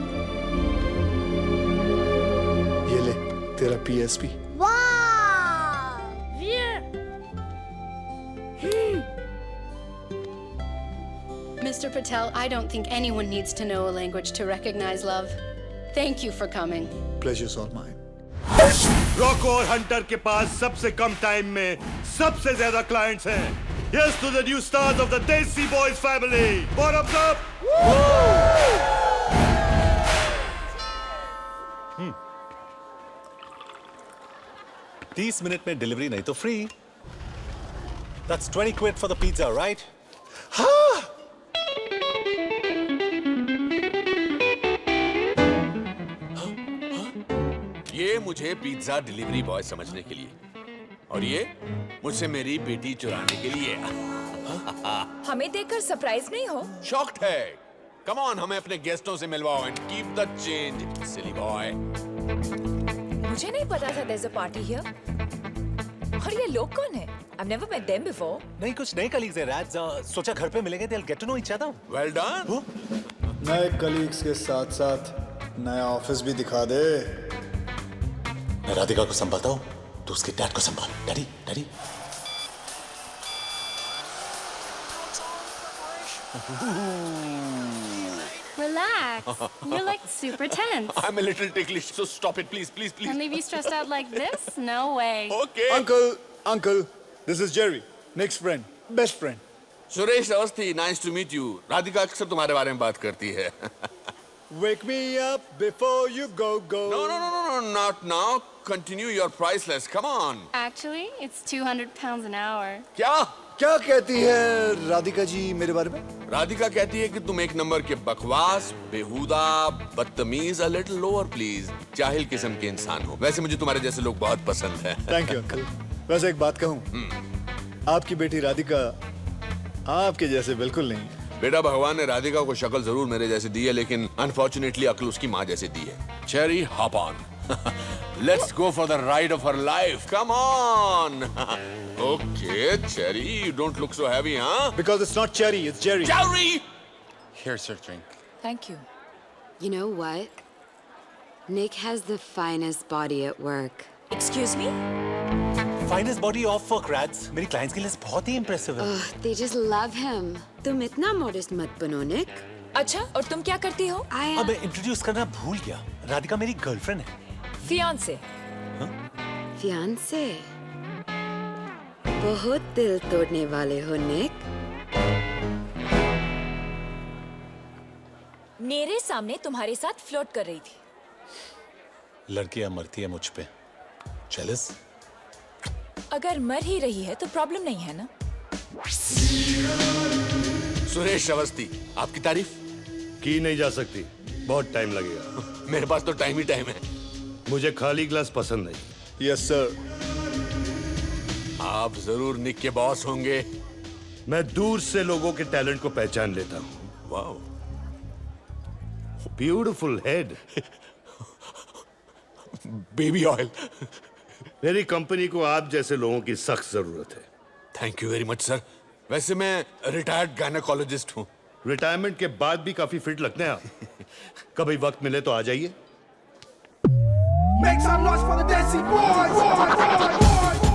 ये ले तेरा PSP। Mr. Patel, I don't think anyone needs to know a language to recognize love. Thank you for coming. Pleasure's all mine. Roku और हंटर के पास सबसे कम टाइम में सबसे ज्यादा क्लाइंट्स हैं। Yes to the new stars of the Desi Boys family. Bottoms up. 30 minute में delivery नहीं तो free. That's 20 quid for the pizza, right? हाँ. ये मुझे पिज्जा डिलीवरी बॉय समझने के लिए और ये मुझसे मेरी बेटी चुराने के लिए. हमें देखकर सरप्राइज नहीं हो? शॉक्ड है. कम ऑन, हमें अपने गेस्टों से मिलवाओ and keep the change, silly boy. मुझे नहीं पता था there's a party here. और ये लोग कौन है? I've never met them before. नहीं, कुछ नए कलीग्स हैं राज. सोचा घर पे मिलेंगे. They'll get to know each other. Well done. नए कलीग्स के साथ साथ नया ऑफिस भी दिखा दे. मैं राधिका को संभालता हूँ, तो उसके डैड को संभाल. Daddy, daddy. Relax. You're like super tense. I'm a little ticklish, so stop it, please, please, please. And leave you stressed out like this? No way. Okay. Uncle, this is Jerry, Nick's friend, best friend. Suresh Awasthi, nice to meet you. Radhika अक्सर तुम्हारे बारे में बात करती है. Wake me up before you go. No, not now. Continue your priceless. Come on. Actually, it's 200 pounds an hour. क्या कहती है राधिका जी मेरे बारे में? राधिका कहती है कि तुम एक नंबर के बकवास, बेहुदा, बदतमीज, a little lower please, जाहिल किस्म के इंसान हो. वैसे मुझे तुम्हारे जैसे लोग बहुत पसंद हैं. Thank you uncle. वैसे एक बात कहूँ, आपकी बेटी राधिका आपके जैसे बिल्कुल नहीं. बेटा, भगवान ने राधिका को शक्ल जरूर मेरे जैसे दी है, लेकिन अनफॉर्चुनेटली अक्ल उसकी माँ जैसे दी है. Cherry, hop on. Let's go for the ride of her life. Come on. Okay, Cherry, you don't look so heavy, huh? Because it's not Cherry, it's Jerry. Jerry! Here's your drink. Thank you. You know what? Nick has the finest body at work. Excuse me? Finest body off work, Rads. मेरी clients की list बहुत ही impressive है. They just love him. तुम इतना modest मत बनो, Nick. अच्छा, और तुम क्या करती हो? अब मैं introduce करना भूल गया. राधिका मेरी girlfriend है. Fiancé. Fiancé. बहुत दिल तोड़ने वाले हो, Nick. मेरे सामने तुम्हारे साथ फ्लर्ट कर रही थी. लड़कियां मरती है मुझ पे. Jealous? अगर मर ही रही है तो प्रॉब्लम नहीं है ना? सुरेश अवस्थी, आपकी तारीफ की नहीं जा सकती. बहुत टाइम लगेगा. मेरे पास तो टाइम ही टाइम है. मुझे खाली ग्लास पसंद नहीं. Yes sir. आप जरूर निक के बॉस होंगे. मैं दूर से लोगों के टैलेंट को पहचान लेता हूँ. Wow. Beautiful head. Baby oil. मेरी कंपनी को आप जैसे लोगों की सख्त जरूरत है. Thank you very much sir. वैसे मैं रिटायर्ड गायनेकोलॉजिस्ट हूँ. रिटायरमेंट के बाद भी काफी फिट लगते हैं आप. कभी वक्त मिले तो आ जाइए. Make some noise for the Desi boys!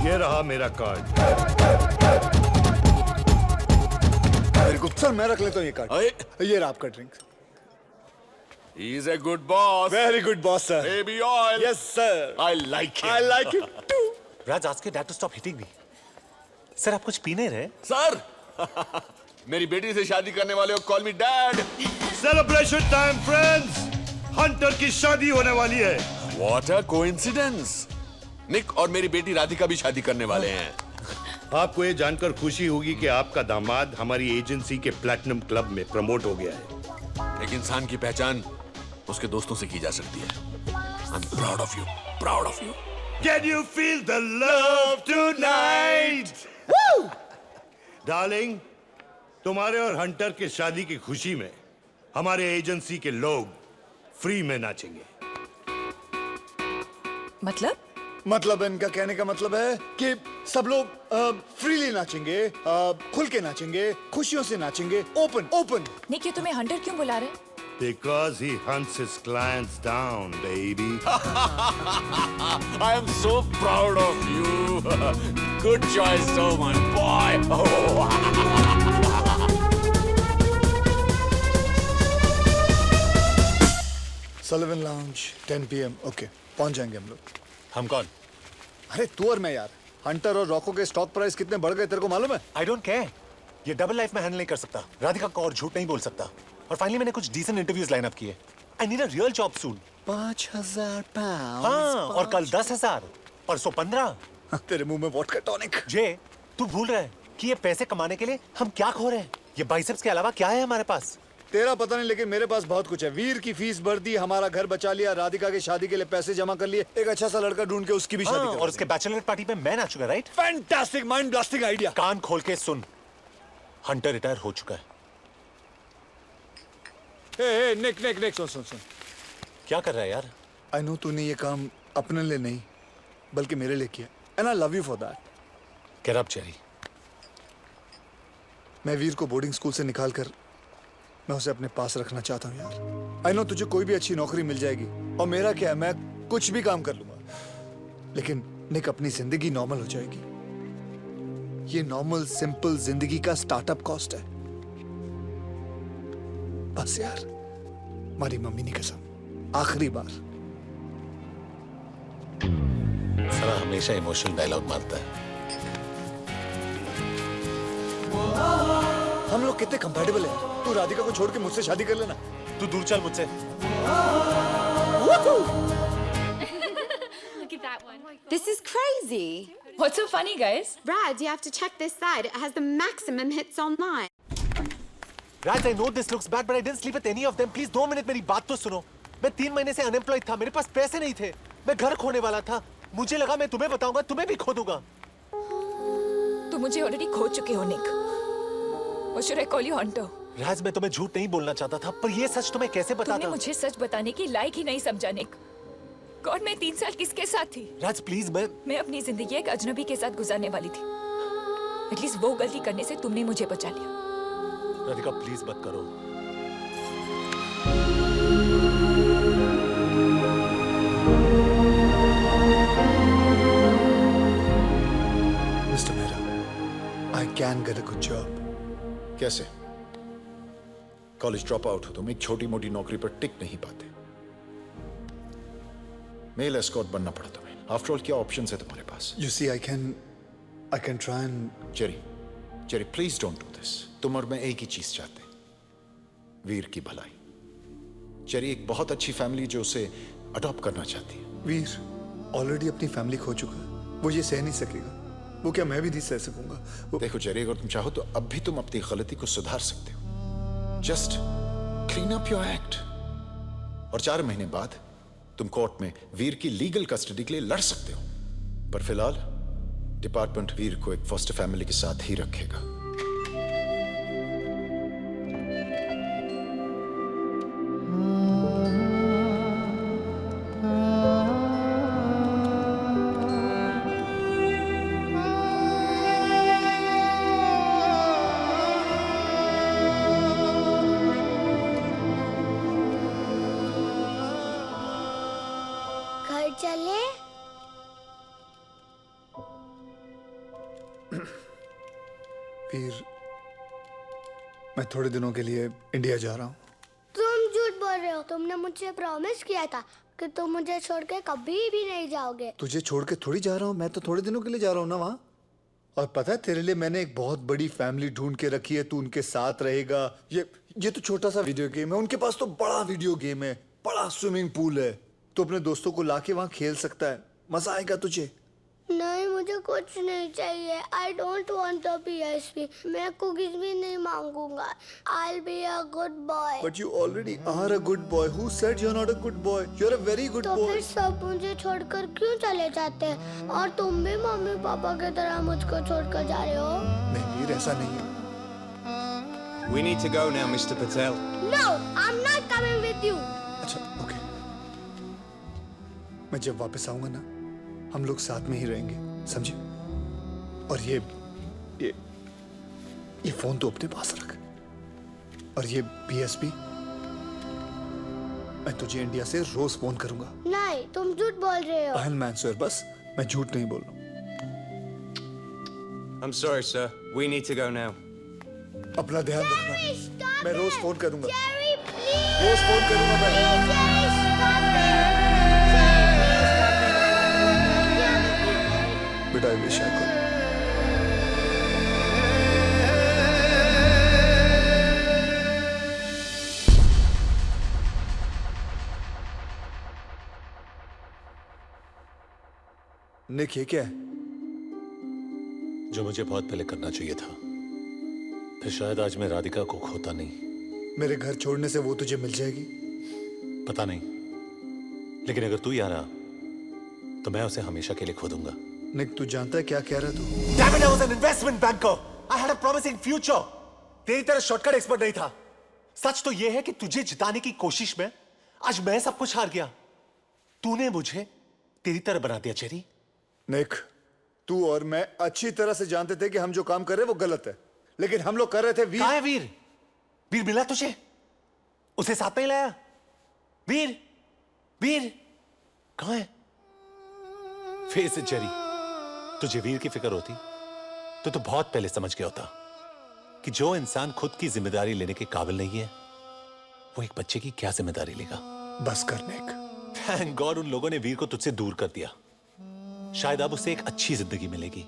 ये रहा मेरा कार्ड. वेरी गुड सर, मैं रख लेता हूँ ये कार्ड. ये रहा आपका drink. He is a good boss. Very good boss sir. Baby oil. Yes sir. I like him. I like him too. Raj, ask your dad to stop hitting me. Sir, आप कुछ P नहीं रहे? Sir, मेरी बेटी से शादी करने वाले हो, call me dad. Celebration time friends. Hunter की शादी होने वाली है. What a coincidence. निक और मेरी बेटी राधिका भी शादी करने वाले हैं. आपको ये जानकर खुशी होगी कि आपका दामाद हमारी एजेंसी के प्लैटिनम क्लब में प्रमोट हो गया है. एक इंसान की पहचान उसके दोस्तों से की जा सकती है. I'm proud of you. Proud of you. Can you feel the love tonight? Woo! Darling, तुम्हारे और हंटर के शादी की खुशी में हमारे एजेंसी के लोग फ्री में नाचेंगे. मतलब इनका कहने का मतलब है कि सब लोग फ्रीली नाचेंगे, खुल के नाचेंगे, खुशियों से नाचेंगे, ओपन. निक, ये तुम्हें हंटर क्यों बुला रहे? Because he hunts his clients down, baby. I am so proud of you. Good choice, so much, boy. Oh. Sullivan Lounge, 10 PM. Okay, पहुंच जाएंगे हम लोग. हम कौन? अरे तू और मैं यार. हंटर और रॉको के स्टॉक प्राइस कितने बढ़ गए तेरे को मालूम है? I don't care. ये डबल लाइफ में हैंडल नहीं कर सकता. राधिका को और झूठ नहीं बोल सकता. और फाइनली मैंने कुछ डिसेंट इंटरव्यूज लाइन अप किए. I need a real job soon. 5,000 pounds. हाँ, और कल 10,000. और 115। तेरे मुंह में वोडका टॉनिक। जे, तू भूल रहा है कि ये पैसे कमाने के लिए हम क्या खो रहे हैं? ये बाइसेप्स के अलावा क्या है हमारे पास? तेरा पता नहीं, लेकिन मेरे पास बहुत कुछ है। वीर की फीस भर दी, हमारा घर बचा लिया, राधिका की शादी के लिए पैसे जमा कर लिए, एक अच्छा सा लड़का ढूंढ के उसकी भी शादी कर और उसके बैचलर पार्टी में मैं नाचूंगा, right? Fantastic, mind blasting idea. कान खोल के सुन, हंटर रिटायर हो चुका है। हे निक सुन। क्या कर रहा है यार? आई नो तूने ये काम अपने लिए नहीं बल्कि मेरे लिए किया, and I love you for that. Get up Jerry. मैं वीर को बोर्डिंग स्कूल से निकाल कर मैं उसे अपने पास रखना चाहता हूँ यार। आई नो तुझे कोई भी अच्छी नौकरी मिल जाएगी, और मेरा क्या है, मैं कुछ भी काम कर लूंगा, लेकिन निक अपनी जिंदगी नॉर्मल हो जाएगी। ये नॉर्मल सिंपल जिंदगी का स्टार्टअप कॉस्ट है। बस यार, हमारी मम्मी की कसम, आखिरी बार। सारा हमेशा इमोशनल डायलॉग मारता है। हम लोग कितने कंपैटिबल हैं। तू राधिका को छोड़ के मुझसे शादी कर लेना। तू दूर चल मुझसे। Look at that one. This is crazy. What's so funny, guys? Brad, you have to check this side. It has the maximum hits online. Raj, I know this looks bad, but I didn't sleep with any of them. Please 2 minute मेरी बात तो सुनो। मैं 3 महीने से unemployed था, मेरे पास पैसे नहीं थे, मैं घर खोने वाला था। मुझे लगा मैं तुम्हें बताऊंगा, तुम्हें भी खो दूंगा। तुम मुझे ऑलरेडी खो चुके हो, निक। Or should I call you hunter? राज, मैं तुम्हें झूठ नहीं बोलना चाहता था, पर ये सच तुम्हें कैसे बताता? तुमने मुझे सच बताने की लायक ही नहीं समझा, निक। गॉड, मैं 3 साल किसके साथ थी? राज प्लीज, मैं अपनी जिंदगी एक अजनबी के साथ गुजारने वाली थी। एटलीस्ट वो गलती करने से तुमने मुझे बचा लिया। राधिका प्लीज मत करो। Mister Mehra, I can get a good job. कैसे? कॉलेज ड्रॉप आउट हो तुम, एक छोटी मोटी नौकरी पर टिक नहीं पाते। मेल एस्कॉर्ट बनना पड़ा तुम्हें। आफ्टर ऑल क्या ऑप्शंस है तुम्हारे पास? You see, I can try and... Jerry please don't do this. तुम और मैं एक ही चीज चाहते हैं, वीर की भलाई। जेरी, एक बहुत अच्छी फैमिली जो उसे अडॉप्ट करना चाहती है। वीर ऑलरेडी अपनी फैमिली खो चुका है, वो ये सह नहीं सकेगा। वो क्या मैं भी नहीं सह सकूंगा? देखो जेरी, अगर तुम चाहो तो अब भी तुम अपनी गलती को सुधार सकते हो। Just clean up your act, और 4 महीने बाद तुम कोर्ट में वीर की लीगल कस्टडी के लिए लड़ सकते हो। पर फिलहाल डिपार्टमेंट वीर को एक फॉस्टर फैमिली के साथ ही रखेगा। घर चले? वीर, मैं थोड़े दिनों के लिए इंडिया जा रहा हूँ। तुम झूठ बोल रहे हो। तुमने मुझसे प्रॉमिस किया था कि तुम मुझे छोड़ के कभी भी नहीं जाओगे। तुझे छोड़ के थोड़ी जा रहा हूँ, मैं तो थोड़े दिनों के लिए जा रहा हूँ ना वहाँ। और पता है, तेरे लिए मैंने एक बहुत बड़ी फैमिली ढूंढ के रखी है, तू उनके साथ रहेगा। ये तो छोटा सा वीडियो गेम है, उनके पास तो बड़ा वीडियो गेम है, बड़ा स्विमिंग पूल है। तो अपने दोस्तों को लाके वहाँ खेल सकता है, मजा आएगा तुझे। नहीं, मुझे कुछ नहीं चाहिए। I don't want a PSP। मैं कुकीज भी नहीं मांगूंगा। I'll be a good boy। But you already are a good boy. Who said you're not a good boy? You're a very good तो boy. फिर सब मुझे छोड़कर क्यों चले जाते हैं? और तुम भी मम्मी पापा की तरह मुझको छोड़कर जा रहे हो? नहीं वीर, ऐसा नहीं है। We need to go now, Mr. Patel. No, I'm not coming with you। अच्छा, ओके। मैं जब वापस आऊंगा ना, हम लोग साथ में ही रहेंगे, समझे? और ये फोन तो अपने पास रख, और ये PSP मैं तुझे इंडिया से रोज फोन करूंगा। नहीं, तुम झूठ बोल रहे हो। मैं आंसर, बस मैं झूठ नहीं बोल रहा हूँ। I'm sorry, sir. We need to go now. अपना ध्यान रखना। मैं रोज फोन करूंगा। Jerry, please। रोज फोन करूंगा मैं। Jerry, stop it। But I wish I could. निक, ये क्या है? जो मुझे बहुत पहले करना चाहिए था, फिर शायद आज मैं राधिका को खोता नहीं। मेरे घर छोड़ने से वो तुझे मिल जाएगी? पता नहीं, लेकिन अगर तू यहाँ रहा तो मैं उसे हमेशा के लिए खो दूंगा। निक, तू जानता है क्या कह रहा है तू? Damn it, I was an investment banker. I had a promising future. तेरी तरह शॉर्टकट एक्सपर्ट नहीं था। सच तो यह है कि तुझे जिताने की कोशिश में आज मैं सब कुछ हार गया। तूने मुझे तेरी तरह बना दिया जेरी। निक, तू और मैं अच्छी तरह से जानते थे कि हम जो काम कर रहे हैं वो गलत है, लेकिन हम लोग कर रहे थे। वीर कहाँ है वीर? वीर मिला तुझे? उसे साथ नहीं लाया? वीर, वीर कहाँ है? फेस इट जेरी, तुझे वीर की फिक्र होती तो तू बहुत पहले समझ गया होता कि जो इंसान खुद की जिम्मेदारी लेने के काबिल नहीं है, वो एक बच्चे की क्या जिम्मेदारी लेगा। बस कर निक। थैंक गॉड उन लोगों ने वीर को तुझसे दूर कर दिया। शायद अब उसे एक अच्छी जिंदगी मिलेगी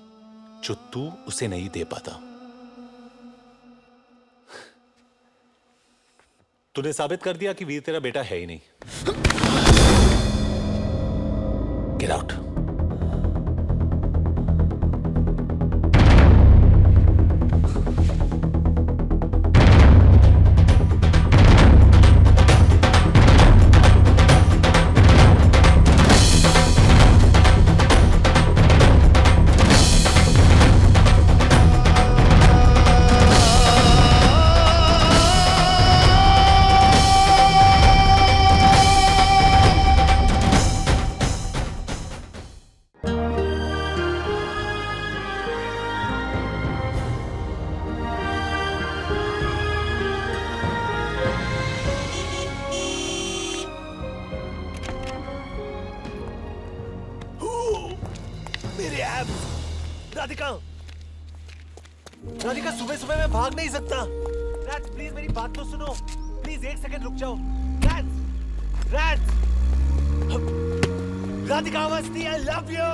जो तू उसे नहीं दे पाता। तूने साबित कर दिया कि वीर तेरा बेटा है ही नहीं। Get out. मेरे abs! राधिका, राधिका सुबह सुबह मैं भाग नहीं सकता। रैट्स प्लीज मेरी बात तो सुनो। प्लीज एक सेकंड रुक जाओ। Rats, rats! Radhika Awasthi, I love you!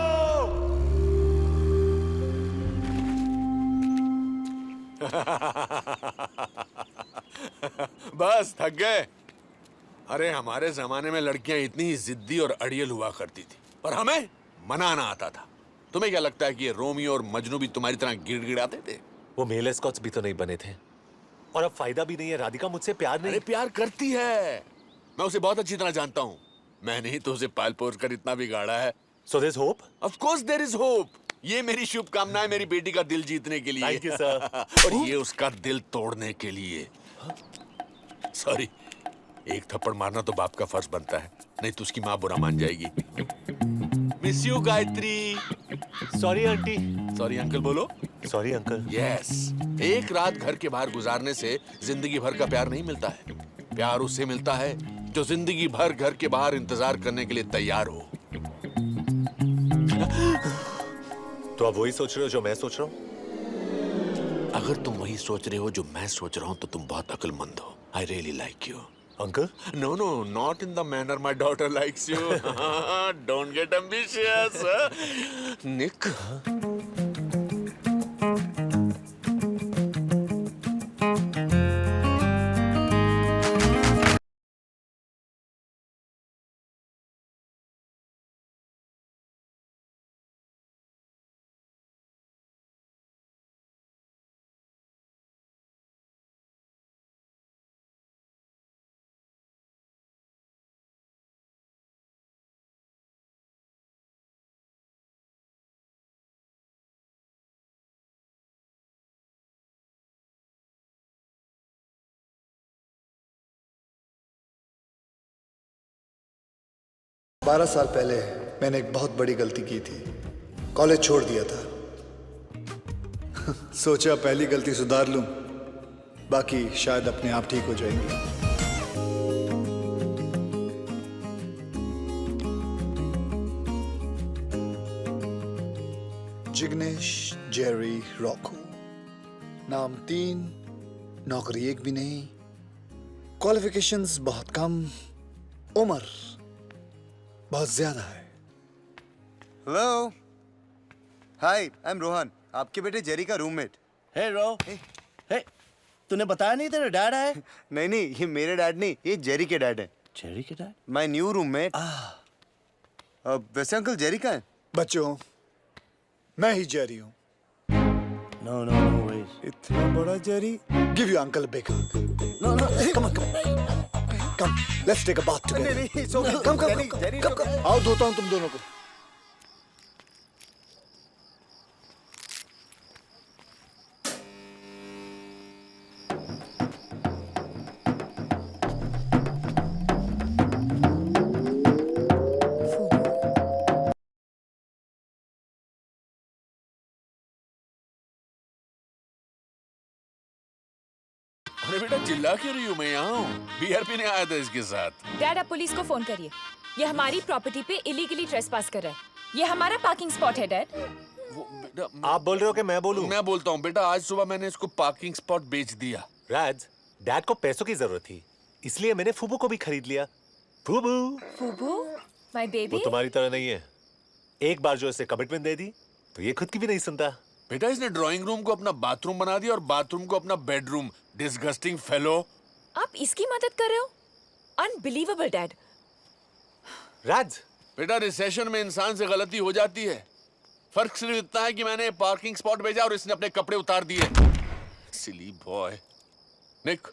बस थक गए। अरे हमारे जमाने में लड़कियां इतनी जिद्दी और अड़ियल हुआ करती थी और हमें मनाना आता था। तुम्हें क्या लगता है कि ये रोमियो और मजनू भी तुम्हारी तरह गिड़गिड़ाते थे? वो मेल एस्कॉट्स भी तो नहीं बने थे और अब फायदा भी नहीं है। राधिका मुझसे प्यार नहीं। अरे प्यार करती है, मैं उसे बहुत अच्छी तरह जानता हूँ। मैंने ही तो उसे पाल पोस कर इतना बिगाड़ा है। So there's hope? Of course there is hope. ये मेरी शुभकामना है मेरी बेटी का दिल जीतने के लिए। Thank you, sir. और ये उसका दिल तोड़ने के लिए। सॉरी, एक थप्पड़ मारना तो बाप का फर्ज बनता है, नहीं तो उसकी माँ बुरा मान जाएगी। Miss you Gayatri. Sorry aunty. Sorry uncle बोलो। Sorry uncle. यस, एक रात घर के बाहर गुजारने से जिंदगी भर का प्यार नहीं मिलता है। प्यार उससे मिलता है जो जिंदगी भर घर के बाहर इंतजार करने के लिए तैयार हो। तो आप वही सोच रहे हो जो मैं सोच रहा हूँ? अगर तुम वही सोच रहे हो जो मैं सोच रहा हूँ तो तुम बहुत अक्लमंद हो। I really like you. Uncle? No, not in the manner my daughter likes you. Don't get ambitious. Nick. बारह साल पहले मैंने एक बहुत बड़ी गलती की थी। कॉलेज छोड़ दिया था। सोचा पहली गलती सुधार लूं, बाकी शायद अपने आप ठीक हो जाएंगी। जिग्नेश जेरी रॉको, नाम 3, नौकरी एक भी नहीं, क्वालिफिकेशंस बहुत कम, उम्र बहुत ज्यादा है। Hello, hi, I am Rohan, आपके बेटे जेरी का रूममेट। हे रो, हे, तूने बताया नहीं तेरा डैड है? नहीं नहीं, ये मेरे डैड नहीं, ये जेरी के डैड है। जेरी के डैड? My new roommate. वैसे अंकल जेरी का है? बच्चों, मैं ही जेरी हूँ। No, no, no ways. इतना बड़ा Jerry? Give your uncle a big hug. No, no. Come on, come on. Come, let's take a bath together. नहीं, it's okay. Come, come, Jerry, come, Jerry, come, it's okay. आओ धोता हूँ तुम दोनों को। अरे बेटा चिल्ला क्यों रही हूँ? मैं यहाँ हूँ। बियर पीने आया था इसके साथ। डैड आप पुलिस को फोन करिए। ये हमारी प्रॉपर्टी पे इलीगली ट्रेसपास कर रहा है। ये हमारा पार्किंग स्पॉट है डैड। आप बोल रहे हो कि मैं बोलूं? मैं बोलता हूँ बेटा, आज सुबह मैंने इसको पार्किंग स्पॉट बेच दिया। राज, डैड को पैसों की जरूरत थी, इसलिए मैंने फूबू को भी खरीद लिया। फूबू, फूबू, माय बेबी। वो तुम्हारी तरह नहीं है। एक बार जो इसे कमिटमेंट दे दी, तो ये खुद की भी नहीं सुनता। बेटा इसने ड्राइंग रूम को अपना बाथरूम बना दिया और बाथरूम को अपना बेडरूम। Disgusting fellow. आप इसकी मदद कर रहे हो? Unbelievable dad. राज, बेटा रिसेशन में इंसान से गलती हो जाती है। फर्क सिर्फ इतना है कि मैंने पार्किंग स्पॉट भेजा और इसने अपने कपड़े उतार दिए। सिली बॉय। निक,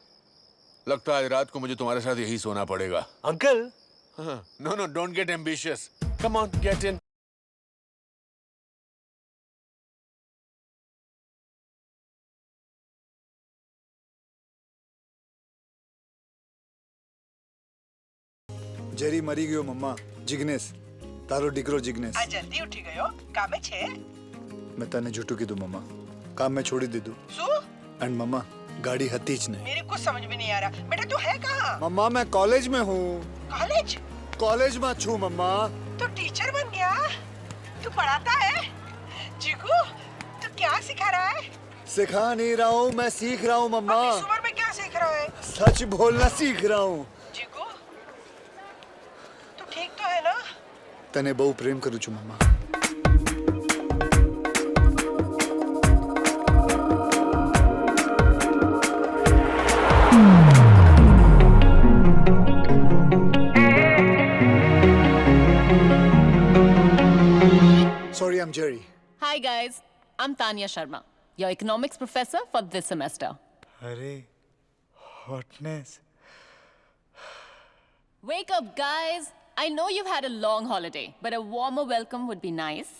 लगता है आज रात को मुझे तुम्हारे साथ यही सोना पड़ेगा। Uncle. No no, don't get ambitious. Come on, get in. Jerry मरी गयो मम्मा। जिग्नेस तारो डिकरो जिग्नेस। आज जल्दी उठी गयो, कामे छे? मैं तने झूठू की दू मम्मा, काम में छोड़ी दे दू। सु? एंड मम्मा गाड़ी हतीच नहीं। मेरे को समझ में नहीं आ रहा। बेटा तू है कहाँ? मम्मा मैं कॉलेज में हूँ। कॉलेज? कॉलेज में छू मम्मा। तू टीचर बन गया? तू पढ़ाता है? जीगू, तू क्या सिखा रहा है? सिखा नहीं रहा हूँ, मैं सीख रहा हूँ मम्मा। अब इस उम्र में क्या सीख रहा है? सच बोलना सीख रहा हूँ। जीगू, तू ठीक तो है ना? तने बहु प्रेम करू छू मम्मा। Sorry, I'm Jerry. Hi guys, I'm Tanya Sharma, your economics professor for this semester. अरे hotness. Wake up guys, I know you've had a long holiday, but a warmer welcome would be nice.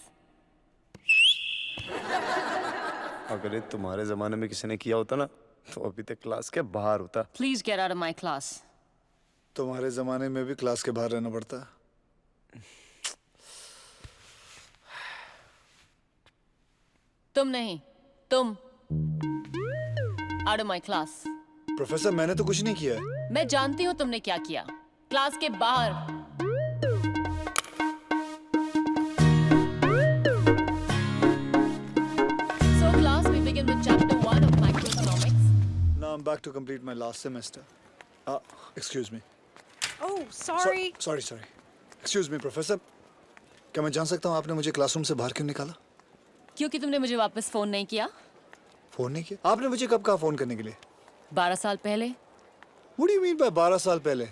अगर ये तुम्हारे जमाने में किसी ने किया होता ना, तो अभी तक क्लास के बाहर होता। Please get out of my class. तुम्हारे जमाने में भी क्लास के बाहर रहना पड़ता। तुम नहीं, तुम out of my class. Professor मैंने तो कुछ नहीं किया है। मैं जानती हूँ तुमने क्या किया। क्लास के बाहर। So class, we begin with chapter 1 of microeconomics. Now I'm back to complete my last semester. Excuse me. Oh, sorry. Sorry. Excuse me, professor. क्या मैं जान सकता हूँ आपने मुझे क्लासरूम से बाहर क्यों निकाला? क्योंकि तुमने मुझे वापस फोन नहीं किया। फोन नहीं किया? आपने मुझे कब कहा फोन करने के लिए? 12 साल पहले। What do you mean by 12 साल पहले?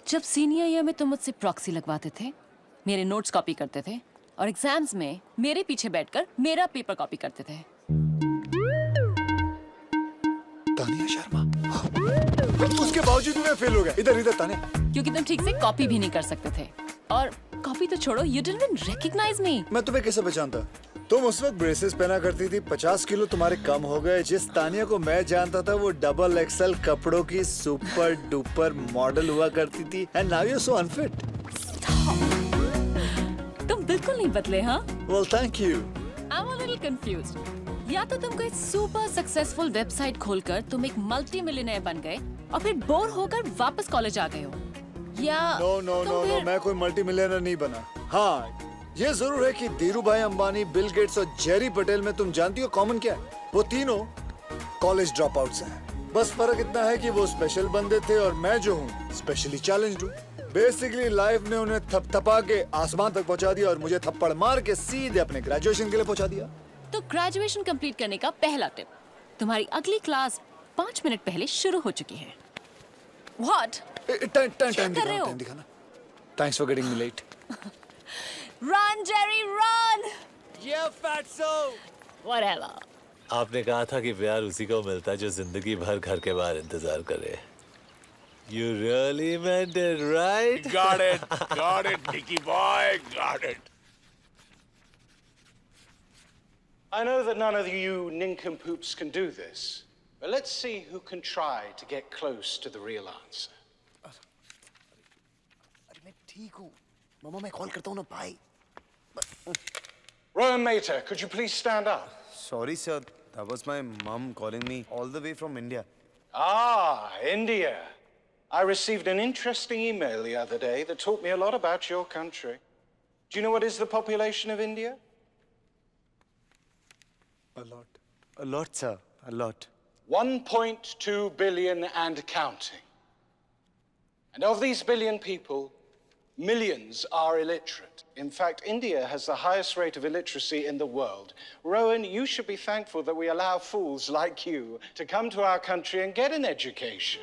जब सीनियर ईयर में तुम मुझसे प्रॉक्सी लगवाते थे, मेरे नोट्स कॉपी करते थे और एग्जाम्स में मेरे पीछे बैठकर मेरा पेपर कॉपी करते थे। तानिया शर्मा। उसके बावजूद मैं फेल हो गया। इधर तानिया। क्योंकि तुम ठीक से कॉपी भी नहीं कर सकते थे। और कॉपी तो छोड़ो, you didn't even recognize me. मैं तुम्हें कैसे पहचानता? तुम उस वक्त ब्रेसेस पहना करती थी, 50 किलो तुम्हारे कम हो गए। जिस तानिया को मैं जानता था वो डबल एक्सएल कपड़ों की सुपर डुपर मॉडल हुआ करती थी। And now you are so unfit. तुम बिल्कुल नहीं बदले, हाँ? Well, thank you. I'm a little confused. या तो तुम कोई सुपर सक्सेसफुल वेबसाइट खोलकर तुम एक मल्टी मिलियनेयर बन गए और फिर बोर होकर वापस कॉलेज आ गए हो, या No, मैं कोई मल्टी मिलियनर नहीं बना। हाँ, ये जरूर है कि धीरू भाई अंबानी, बिल गेट्स और जेरी पटेल में तुम जानती हो कॉमन क्या है? वो तीनों कॉलेज ड्रॉप आउट्स हैं। बस फर्क इतना है कि वो स्पेशल बंदे थे और मैं जो हूँ स्पेशली चैलेंज्ड हूँ। बेसिकली लाइफ ने उन्हें थपथपा के आसमान तक पहुँचा दिया और मुझे थप्पड़ मार के सीधे अपने ग्रेजुएशन के लिए पहुँचा दिया। तो ग्रेजुएशन कंप्लीट करने का पहला टिप, तुम्हारी अगली क्लास 5 मिनट पहले शुरू हो चुकी है। What? टाइम दिखाना। Thanks for getting me late. Run, Jerry, run! Yeah, fatso! Whatever. आपने कहा था कि प्यार उसी को मिलता है जो जिंदगी भर घर के बाहर इंतजार करे. You really meant it, right? Got it, Nicky boy, got it. I know that none of you nincompoops can do this, but let's see who can try to get close to the real answer. मैं ठीक हूँ. मामा मैं call करता हूँ ना भाई. Rowan Mater, could you please stand up? Sorry sir, that was my mom calling me all the way from India. Ah, India. I received an interesting email the other day that taught me a lot about your country. Do you know what is the population of India? A lot sir, a lot. 1.2 billion and counting. And of these billion people, millions are illiterate. In fact, India has the highest rate of illiteracy in the world. Rowan, you should be thankful that we allow fools like you to come to our country and get an education.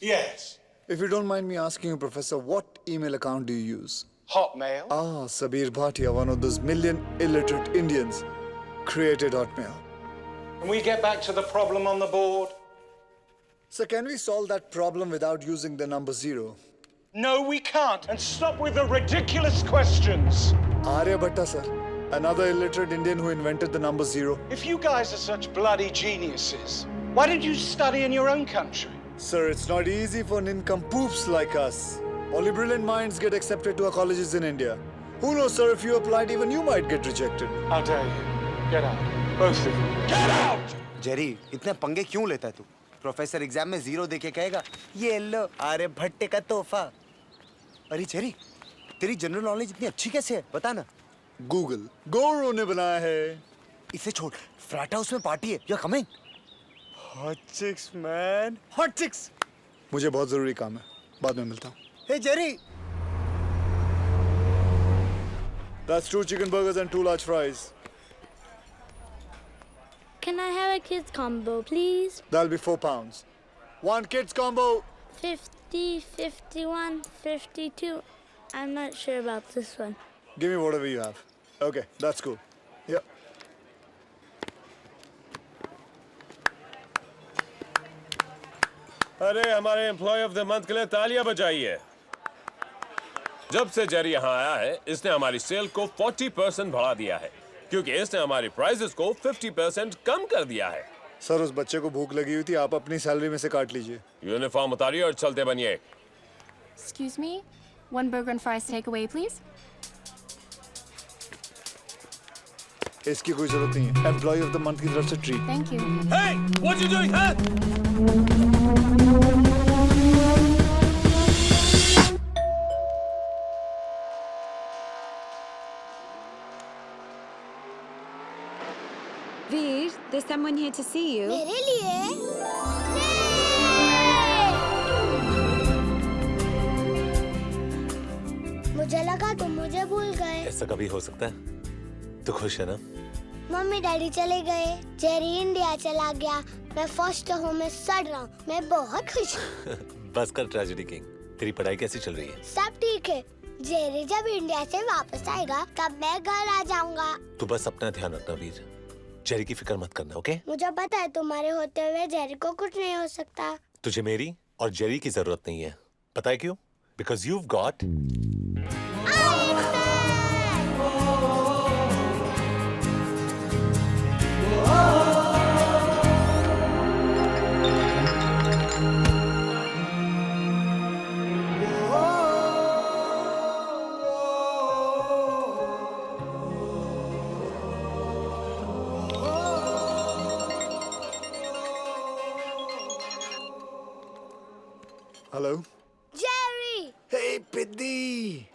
Yes. If you don't mind me asking you, Professor, what email account do you use? Hotmail. Ah, Sabir Bhatia, one of those million illiterate Indians, created Hotmail. Can we get back to the problem on the board? So can we solve that problem without using the number 0? No, we can't. And stop with the ridiculous questions. Aryabhatta, sir. Another illiterate Indian who invented the number 0. If you guys are such bloody geniuses, why did you study in your own country? Sir, it's not easy for nincompoops like us. Only brilliant minds get accepted to our colleges in India. Who knows, sir, if you applied, even you might get rejected. How dare you? Get out. Both of you. Get out! Jerry, इतने पंगे क्यों लेता है तू? Professor exam में 0 देके कहेगा, ये लो आर्यभट्ट का तोहफा. अरे जेरी, तेरी जनरल नॉलेज इतनी अच्छी कैसे है? बता ना. गूगल, गौरव ने बनाया है. इसे छोड़, फ्लैट हाउस में पार्टी है. You're coming? Hot chicks, man. Hot chicks. मुझे बहुत जरूरी काम है. बाद में मिलता हूँ. Hey, Jerry. That's 2 chicken burgers and 2 large fries. Can I have a kids combo, please? That'll be £4. 1 kids combo. 50, 51, 52. I'm not sure about this one. Give me whatever you have. Okay, that's cool. Yep. अरे हमारे employ of the month के लिए तालियां बजाइए. जब से Jerry यहाँ आया है, इसने हमारी सेल को 40% बढ़ा दिया है, क्योंकि इसने हमारी प्राइसेस को 50% कम कर दिया है. सर, उस बच्चे को भूख लगी हुई थी, आप अपनी सैलरी में से काट लीजिए. यूनिफॉर्म उतारिए और चलते बनिए. Excuse me? 1 burger and fries takeaway, please. इसकी कोई जरूरत नहीं है. एम्प्लॉय ऑफ द मंथ की तरफ से treat. Thank you. Hey, what you doing, huh? Veer, there's someone here to see you. मेरे लिए? मुझे लगा तुम मुझे भूल गए. ऐसा कभी हो सकता है? तू खुश है ना? मम्मी डैडी चले गए, जेरी इंडिया चला गया, मैं फर्स्ट होम में सड़ रहा हूँ. मैं बहुत खुश हूँ. बस कर ट्रेजेडी किंग. तेरी पढ़ाई कैसी चल रही है? सब ठीक है. जेरी जब इंडिया से वापस आएगा तब मैं घर आ जाऊंगा. तू बस अपना ध्यान रखना वीर. जेरी की फिक्र मत करना, ओके? मुझे पता है तुम्हारे होते हुए जेरी को कुछ नहीं हो सकता. तुझे मेरी और जेरी की जरूरत नहीं है. पता है क्यों? Because you've got hello. Jerry. Hey पिद्दी.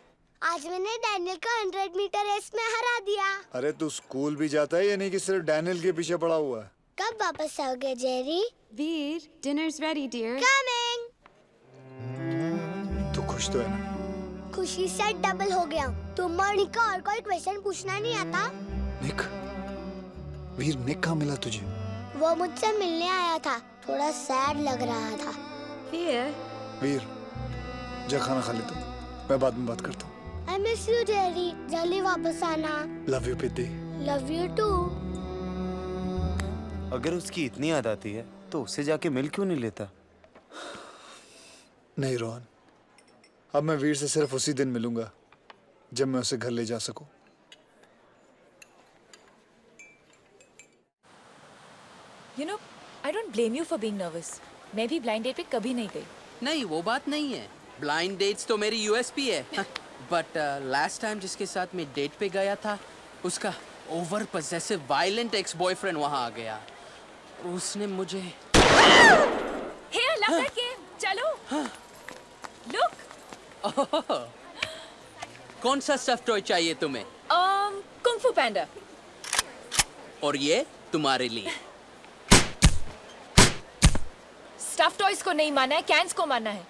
आज मैंने डैनियल को 100 मीटर रेस में हरा दिया. अरे तू स्कूल भी जाता है या नहीं कि सिर्फ डैनियल के पीछे पड़ा हुआ है? कब वापस आओगे Jerry? Veer, dinner's ready, dear. Coming. तू खुश तो है ना? खुशी से डबल हो गया. तुम और निक और कोई क्वेश्चन पूछना नहीं आता? निक. वीर, निक कहाँ मिला तुझे? वो मुझसे मिलने आया था. थोड़ा सैड लग रहा था. Veer. वीर, जा खाना खा ले तू. मैं बाद में बात करता हूँ। I miss you, Jerry. जल्दी वापस आना. लव यू पिद्दी। Love you too. अगर उसकी इतनी याद आती है तो उससे जाके मिल क्यों नहीं लेता? नहीं रोहन, अब मैं वीर से सिर्फ उसी दिन मिलूंगा जब मैं उसे घर ले जा सकूं। You know, I don't blame you for being nervous. मैं भी ब्लाइंड डेट पे कभी नहीं गई. नहीं, वो बात नहीं है. ब्लाइंड डेट्स तो मेरी यूएसपी है. बट लास्ट टाइम जिसके साथ मैं डेट पे गया था, उसका over possessive violent ex boyfriend वहां आ गया. उसने मुझे Hey, I love that game. चलो. Look. कौन सा स्टफ टॉय चाहिए तुम्हें? Kung Fu Panda. और ये तुम्हारे लिए. स्टफ टॉयज को नहीं माना है, कैन्स को माना है.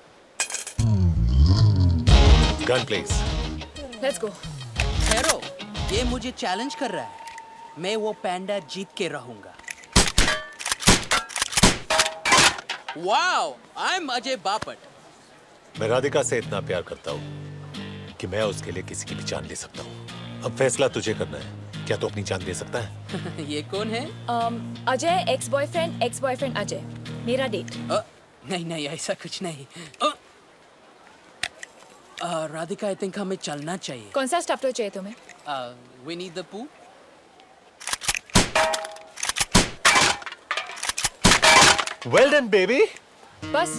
Gun please. Let's go. हेरो, ये मुझे चैलेंज कर रहा है. मैं वो पैंडा जीत के रहूंगा. Wow, I am Ajay Bapat. मैं राधिका से इतना प्यार करता हूँ कि मैं उसके लिए किसी की भी जान ले सकता हूँ. अब फैसला तुझे करना है. क्या तू अपनी जान दे सकता है? ये कौन है? Ajay ex boyfriend Ajay. मेरा डेट. नहीं नहीं, ऐसा कुछ नहीं. राधिका, आई थिंक हमें चलना चाहिए. कौन सा स्टफ टॉय चाहिए तुम्हें? विनी द पू. Well done baby. बस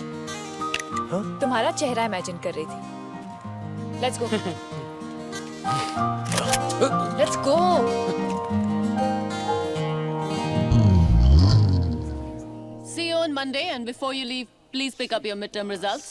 तुम्हारा चेहरा इमेजिन कर रही थी. Let's go. Let's go. See you on Monday, and before you leave, please pick up your midterm results.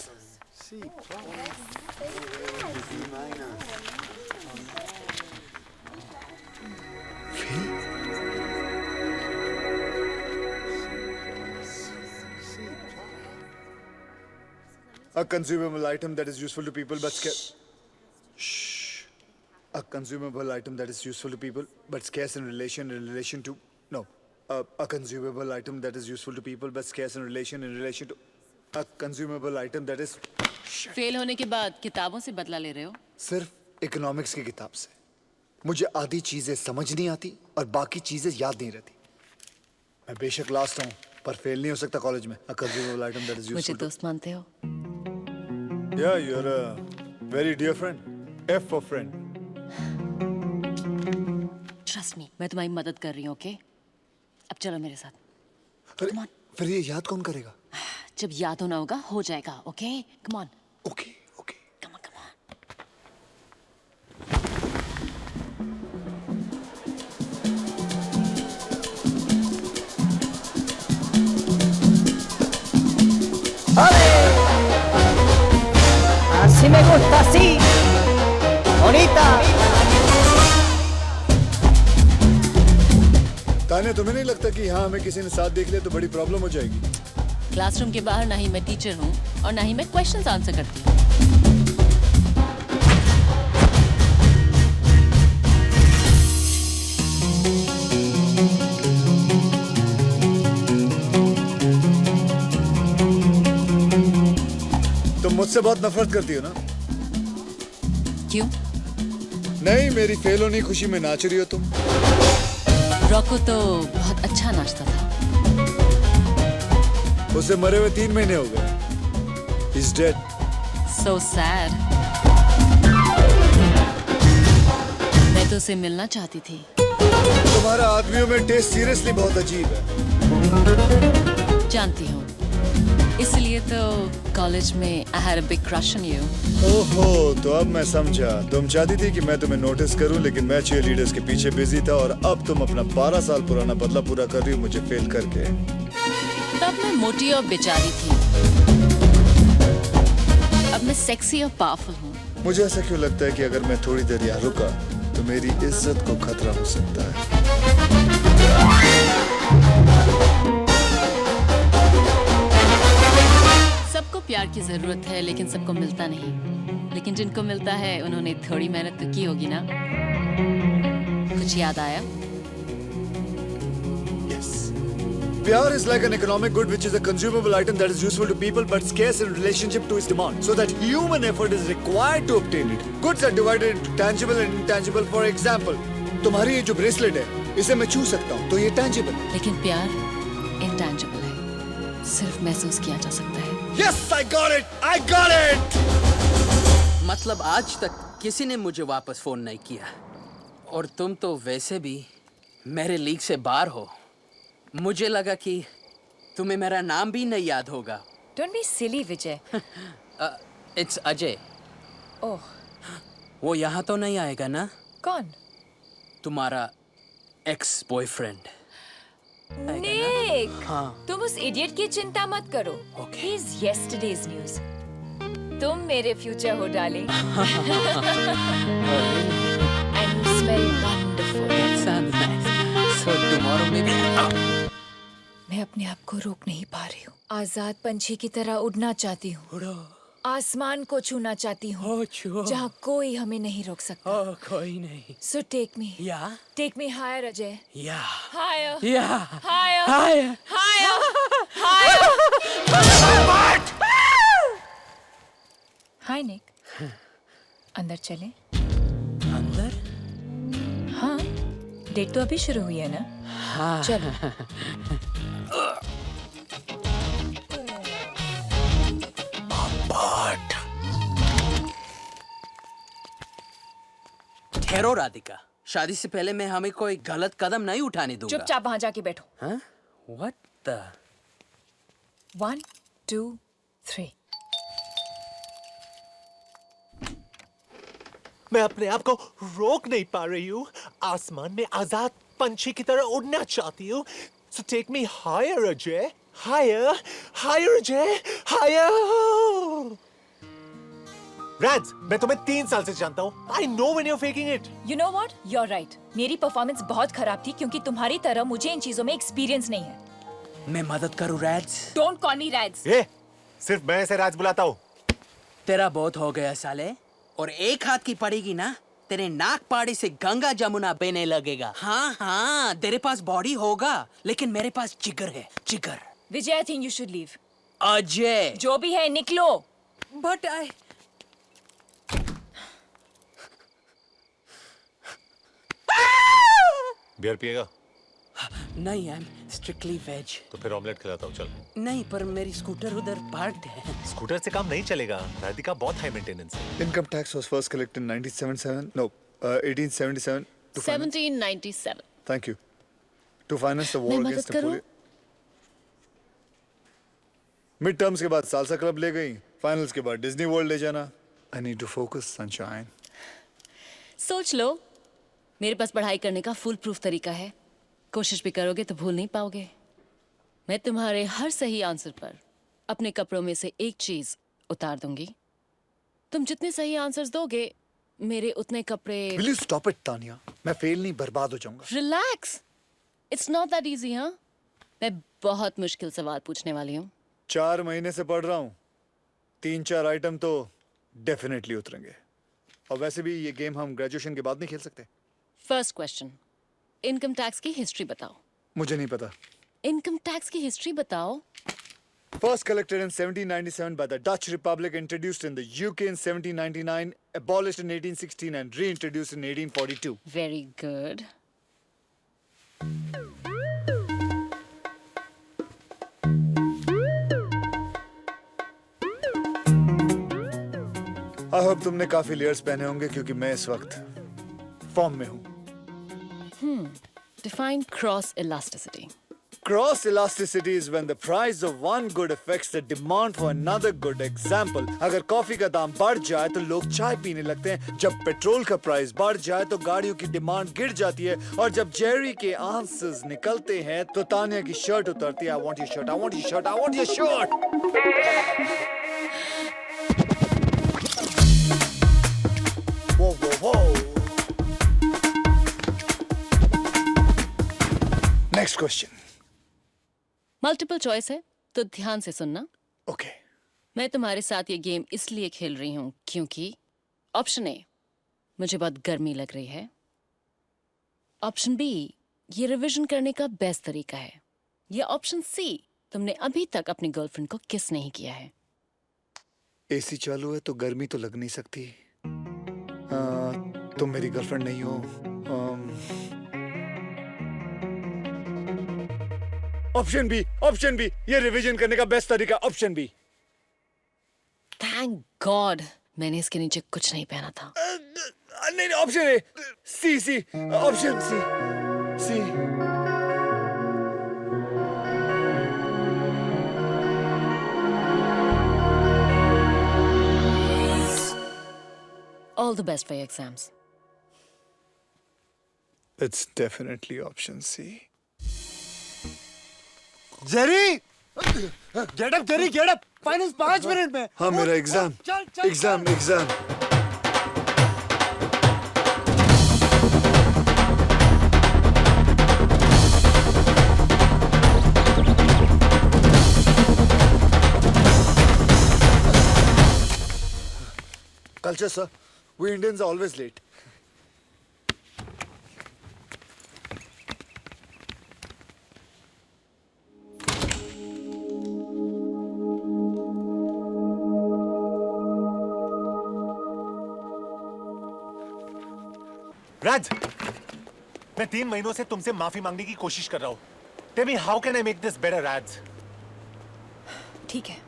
A consumable item that is useful to people but scarce. A consumable item that is useful to people but scarce in relation to. No. A consumable item that is useful to people but scarce in relation to. A consumable item that is. Fail होने के बाद किताबों से बदला ले रहे हो? सिर्फ इकोनॉमिक्स की किताब से. मुझे आधी चीजें समझ नहीं आती और बाकी चीजें याद नहीं रहती. मैं बेशक लास्ट हूँ पर फेल नहीं हो सकता कॉलेज में. A consumable item that is useful. मुझे दोस्त मानते हो? Yeah, you're a very dear friend. F for friend. Trust me, मैं तुम्हारी मदद कर रही हूँ, ओके? अब चलो मेरे साथ. अरे, फिर ये याद कौन करेगा? जब याद होना होगा, हो जाएगा, okay? Come on. Okay. Come on. Así me gusta, así. Bonita. Tanya, तुम्हें नहीं लगता कि यहाँ हमें किसी ने साथ देख लिया तो बड़ी प्रॉब्लम हो जाएगी? क्लासरूम के बाहर ना ही मैं टीचर हूँ और ना ही मैं क्वेश्चंस आंसर करती हूँ. तुम मुझसे बहुत नफरत करती हो ना? क्यों? नहीं, मेरी फेल होने की खुशी में नाच रही हो तुम. रॉको तो बहुत अच्छा नाचता था. उसे मरे हुए 3 महीने हो गए. He's dead. So sad. मैं तो उसे मिलना चाहती थी. तुम्हारा आदमियों में टेस्ट सीरियसली बहुत अजीब है. जानती हूँ. इसलिए तो कॉलेज में I had a big crush on you. ओहो, तो अब मैं समझा. तुम चाहती थी कि मैं तुम्हें नोटिस करूं, लेकिन मैं cheerleaders के पीछे बिजी था और अब तुम अपना 12 साल पुराना बदला पूरा कर रही हो मुझे फेल करके. तब मैं मोटी और बेचारी थी. अब मैं सेक्सी और पावरफुल हूँ. मुझे ऐसा क्यों लगता है कि अगर मैं थोड़ी देर यहाँ रुका तो मेरी इज्जत को खतरा हो सकता है. सबको प्यार की जरूरत है, लेकिन सबको मिलता नहीं. लेकिन जिनको मिलता है उन्होंने थोड़ी मेहनत तो की होगी ना. कुछ याद आया? Yes. Pyar is like an economic good which is a consumable item that is useful to people but scarce in relationship to its demand. So that human effort is required to obtain it. Goods are divided into tangible and intangible. For example, तुम्हारी ये जो bracelet है, इसे मैं छू सकता हूँ, तो ये tangible. लेकिन प्यार intangible है, सिर्फ महसूस किया जा सकता है। Yes, I got it! I got it! मतलब आज तक किसी ने मुझे वापस फोन नहीं किया, और तुम तो वैसे भी मेरे लीग से बाहर हो। मुझे लगा कि तुम्हें मेरा नाम भी नहीं याद होगा। Don't be silly, Vijay. It's Ajay. ओह, वो यहाँ तो नहीं आएगा ना? कौन? तुम्हारा एक्स बॉयफ्रेंड। निक, हाँ। तुम उस इडियट की चिंता मत करो। He is yesterday's news. तुम मेरे फ्यूचर हो darling. And you smell wonderful. That sounds nice. So tomorrow maybe. मैं अपने आप को रोक नहीं पा रही हूँ। आजाद पंछी की तरह उड़ना चाहती हूँ। आसमान को छूना चाहती हूँ, जहाँ कोई हमें नहीं रोक सकता। कोई नहीं। So take me. Yeah. Take me higher, Ajay. Yeah. Higher. Yeah. Higher. Higher. Higher. Higher. Hi, Nick. अंदर चलें? अंदर? हाँ, डेट तो अभी शुरू हुई है ना? हाँ। चलो। ठहरो राधिका, शादी से पहले मैं हमें कोई गलत कदम नहीं उठाने दूंगा। चुपचाप वहां जाके बैठो। हाँ? What the? 1, 2, 3. मैं अपने आप को रोक नहीं पा रही हूँ। आसमान में आजाद पंछी की तरह उड़ना चाहती हूँ। So take me higher, Ajay. Higher, higher, Ajay. Higher. Rans, मैं तुम्हें 3 साल से जानता हूँ। I know when you're faking it. You know what? You're right. मेरी परफॉर्मेंस बहुत खराब थी क्योंकि तुम्हारी तरह मुझे इन चीजों में एक्सपीरियंस नहीं है। मैं मदद करूँ रैड्स? Don't call me Rads. सिर्फ मैं इसे राज बुलाता हूँ। तेरा बहुत हो गया साले, और एक हाथ की पड़ेगी ना, तेरे नाक पाड़ी से गंगा जमुना बहने लगेगा। हाँ हाँ, तेरे पास बॉडी होगा, लेकिन मेरे पास जिगर है, जिगर। Vijay, I think you should leave. Ajay. जो भी है निकलो। But I... बियर पिएगा? नहीं, I'm strictly veg. तो फिर ऑमलेट खिलाता हूँ, चल। नहीं, पर मेरी स्कूटर उधर पार्क्ड है। स्कूटर से काम नहीं चलेगा। राधिका बहुत हाई मेंटेनेंस है। Income tax was first collected in 1877 to 1797. Thank you. To finance the war मैं against मदद करूं? Napoleon. Mid terms के बाद सालसा क्लब ले गई, फाइनल्स के बाद डिज्नी वर्ल्ड ले जाना। I need to focus, sunshine. सोच लो, मेरे पास पढ़ाई करने का फुल प्रूफ तरीका है। कोशिश भी करोगे तो भूल नहीं पाओगे। मैं तुम्हारे हर सही आंसर पर अपने कपड़ों में से एक चीज उतार दूंगी। तुम जितने सही आंसर्स दोगे, मेरे उतने कपड़े। Will you stop it, Tania? मैं फेल नहीं, बर्बाद हो जाऊंगा। Relax, it's not that easy. हाँ, मैं बहुत मुश्किल सवाल पूछने वाली हूँ। 4 महीने से पढ़ रहा हूँ। 3-4 आइटम तो डेफिनेटली उतरेंगे। और वैसे भी ये गेम हम ग्रेजुएशन के बाद नहीं खेल सकते। फर्स्ट क्वेश्चन, इनकम टैक्स की हिस्ट्री बताओ। मुझे नहीं पता। इनकम टैक्स की हिस्ट्री बताओ। First collected in 1797 by the Dutch Republic, introduced in the UK in 1799, abolished in 1816 and reintroduced in 1842. Very good. I hope तुमने काफी लेयर्स पहने होंगे क्योंकि मैं इस वक्त फॉर्म में हूँ। Define cross elasticity. Cross elasticity is when the price of one good affects the demand for another good. Example, अगर कॉफी का दाम बढ़ जाए तो लोग चाय पीने लगते हैं। जब पेट्रोल का प्राइस बढ़ जाए तो गाड़ियों की डिमांड गिर जाती है। और जब जेरी के आंसर्स निकलते हैं तो तानिया की शर्ट उतरती है। I want your shirt, I want your shirt, I want your shirt. Whoa, whoa, whoa. Next question. Multiple choice है तो ध्यान से सुनना। ओके। मैं तुम्हारे साथ ये गेम इसलिए खेल रही हूँ क्योंकि ऑप्शन ए, मुझे बहुत गर्मी लग रही है। ऑप्शन बी, ये रिवीजन करने का बेस्ट तरीका है। या ऑप्शन सी, तुमने अभी तक अपनी गर्लफ्रेंड को किस नहीं किया है? एसी चालू है तो गर्मी तो लग नहीं सकती। तुम मेरी गर्लफ्रेंड नहीं हो। ऑप्शन बी, ये रिवीजन करने का बेस्ट तरीका, ऑप्शन बी। थैंक गॉड मैंने इसके नीचे कुछ नहीं पहना था। नहीं, option A, C, option C. All the best for your exams. It's definitely option C. Jerry, get up, final 5 minute में। हाँ, मेरा exam. Culture, sir. We Indians are always late. राज, मैं 3 महीनों से तुमसे माफी मांगने की कोशिश कर रहा हूँ। Tell me, how can I make this better, राज? ठीक है,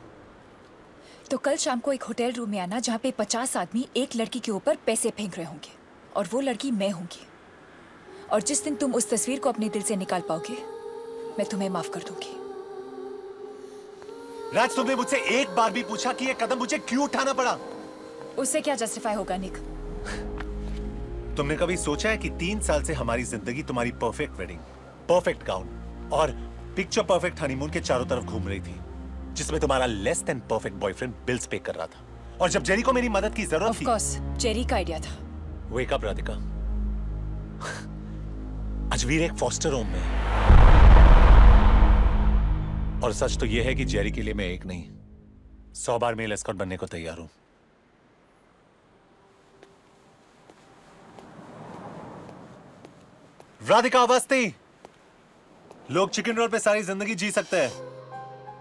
तो कल शाम को एक होटल रूम में आना जहाँ पे 50 आदमी एक लड़की के ऊपर पैसे फेंक रहे होंगे और वो लड़की मैं होंगी। और जिस दिन तुम उस तस्वीर को अपने दिल से निकाल पाओगे, मैं तुम्हें माफ कर दूंगी। राज, तुमने मुझसे एक बार भी पूछा कि ये कदम मुझे क्यों उठाना पड़ा? उससे क्या जस्टिफाई होगा निक? तुमने कभी सोचा है कि 3 साल से हमारी जिंदगी तुम्हारी परफेक्ट वेडिंग, परफेक्ट गाउन और पिक्चर परफेक्ट हनीमून के चारों तरफ घूम रही थी, जिसमें तुम्हारा less than perfect boyfriend bills पे कर रहा था, और जब जेरी को मेरी मदद की जरूरत थी, ऑफ कोर्स जेरी का आइडिया था। वेक अप राधिका, अजवीर एक फॉस्टर होम में, और सच तो यह है कि जेरी के लिए मैं एक नहीं 100 बार मेल एस्कॉर्ट बनने को तैयार हूं। राधिका अवस्थी, लोग चिकन रोल पे सारी जिंदगी जी सकते हैं।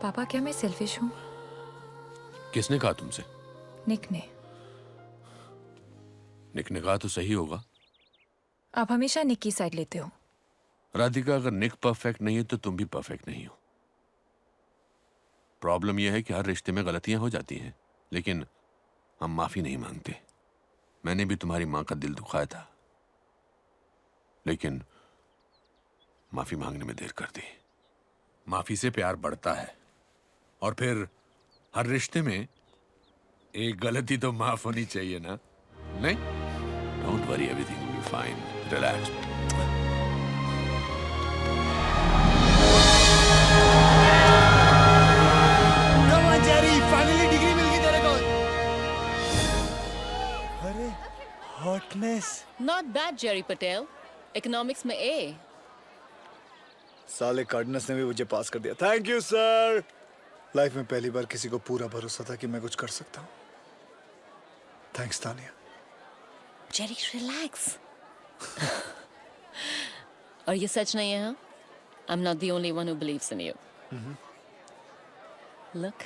पापा, क्या मैं सेल्फिश हूँ? किसने कहा तुमसे? निक ने। निक ने कहा तो सही होगा। आप हमेशा निक की साइड लेते हो। राधिका, अगर निक परफेक्ट नहीं है तो तुम भी परफेक्ट नहीं हो। प्रॉब्लम यह है कि हर रिश्ते में गलतियां हो जाती हैं, लेकिन हम माफी नहीं मांगते। मैंने भी तुम्हारी मां का दिल दुखाया था, लेकिन माफी मांगने में देर कर दी। माफी से प्यार बढ़ता है, और फिर हर रिश्ते में एक गलती तो माफ होनी चाहिए ना? नहीं? Don't worry, everything will be fine, relax. Come on Jerry, finally degree मिल गई तेरे को। अरे hotness. Not bad Jerry Patel, economics में ए। साले कार्डिनस ने भी मुझे पास कर दिया। Thank you sir. लाइफ में पहली बार किसी को पूरा भरोसा था कि मैं कुछ कर सकता हूँ। थैंक्स तानिया। Jerry relax. और ये सच नहीं है, हाँ? I'm not the only one who believes in you. Look.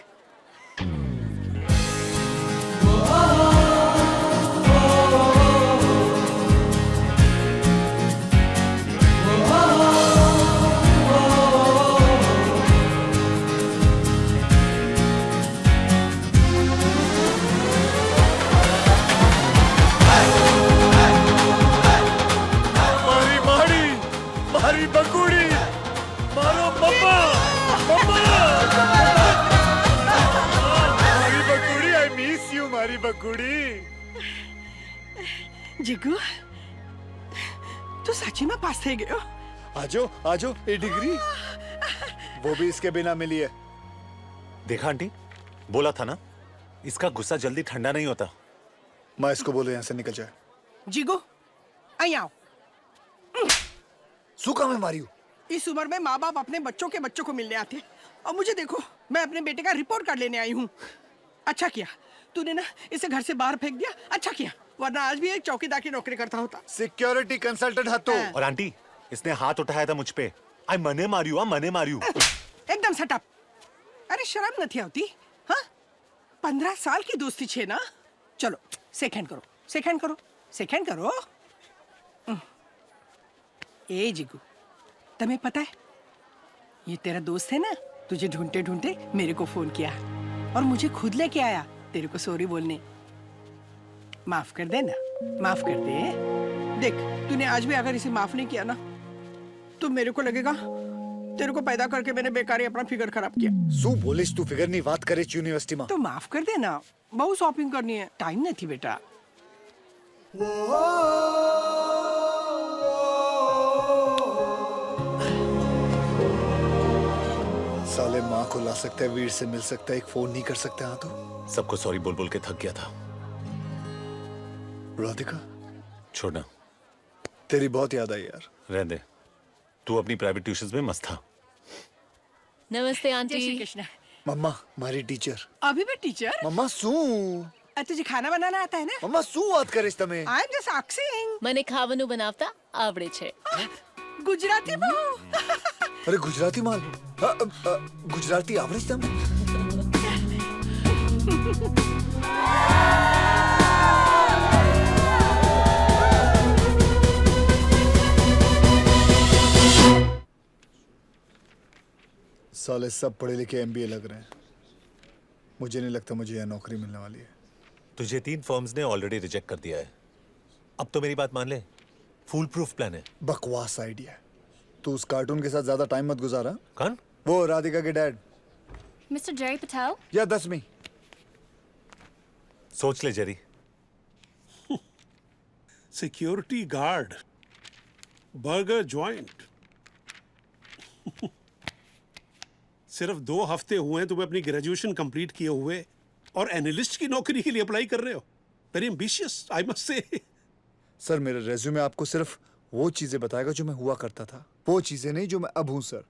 मारी बकुड़ी, मारो मम्मा, मम्मा। मारी बकुड़ी, I miss you, मारी बकुड़ी। जिगू, तू सच्ची में पास थे गयो? आजो, आजो, ये डिग्री वो भी इसके बिना मिली है। देखा आंटी, बोला था ना, इसका गुस्सा जल्दी ठंडा नहीं होता। मैं इसको बोलो यहाँ से निकल जाए। जिगू, आई आओ। सूखा में मारी हूँ। इस उम्र में माँ बाप अपने बच्चों के बच्चों को मिलने आते हैं, और मुझे देखो, मैं अपने बेटे का रिपोर्ट कार्ड लेने आई हूँ। अच्छा किया तूने ना इसे घर से बाहर फेंक दिया, अच्छा किया, वरना आज भी एक चौकीदार की नौकरी करता होता। सिक्योरिटी कंसल्टेंट है तो। और आंटी, इसने हाथ उठाया था मुझ पे, આ મને માર્યું. एकदम सटअप. अरे शर्म નથી આવતી? हाँ 15 साल की दोस्ती छे ना. चलो सेकंड करो. ए जिगू, तुम्हें पता है ये तेरा दोस्त है ना, तुझे ढूंढते ढूंढते मेरे को फोन किया और मुझे खुद लेके आया तेरे को सॉरी बोलने. माफ कर दे ना, माफ कर दे. देख तूने आज भी अगर इसे माफ नहीं किया ना तो मेरे को लगेगा तेरे को पैदा करके मैंने बेकारी अपना फिगर खराब किया. શું બોલીશ તું? ફિગરની વાત કરે છે યુનિવર્સિટીમાં. तो माफ कर दे ना, बहुत शॉपिंग करनी है, टाइम नहीं थी बेटा. साले माँ को ला सकता है, वीर से मिल सकता है, एक फोन नहीं कर सकता. हाँ तो सबको सॉरी बोल बोल के थक गया था. राधिका छोड़ना. तेरी बहुत याद आई यार. रहने दे. तू अपनी प्राइवेट ट्यूशंस में मस्त था. नमस्ते जय आंटी. श्री कृष्ण. मम्मा मारी टीचर. अभी भी टीचर? मम्मा શું? तुझे खाना बनाना आता है ना? मम्मा શું વાત કરીશ તમે? I am just asking. મને ખાવાનું બનાવતા આવડે છે. गुजराती बहू. અરે ગુજરાતી માલ. ગુજરાતી આવડે છે તમને? साले सब पढ़े लिखे एमबीए लग रहे हैं. मुझे नहीं लगता मुझे यह नौकरी मिलने वाली है. तुझे 3 फर्म्स ने ऑलरेडी रिजेक्ट कर दिया है. अब तो मेरी बात मान ले. फूल प्रूफ प्लान है. बकवास आइडिया है. तू उस कार्टून के साथ ज्यादा टाइम मत गुजारा. कौन? वो राधिका के डैड. Mr. Jerry Patel? या 10वीं. सोच ले Jerry. Security guard, burger joint. सिर्फ 2 हफ्ते हुए हैं तुम्हें अपनी ग्रेजुएशन कंप्लीट किए हुए और एनालिस्ट की नौकरी के लिए अप्लाई कर रहे हो. Very ambitious I must say. Sir मेरा रेज्यूमे आपको सिर्फ वो चीजें बताएगा जो मैं हुआ करता था, वो चीजें नहीं जो मैं अब हूँ सर.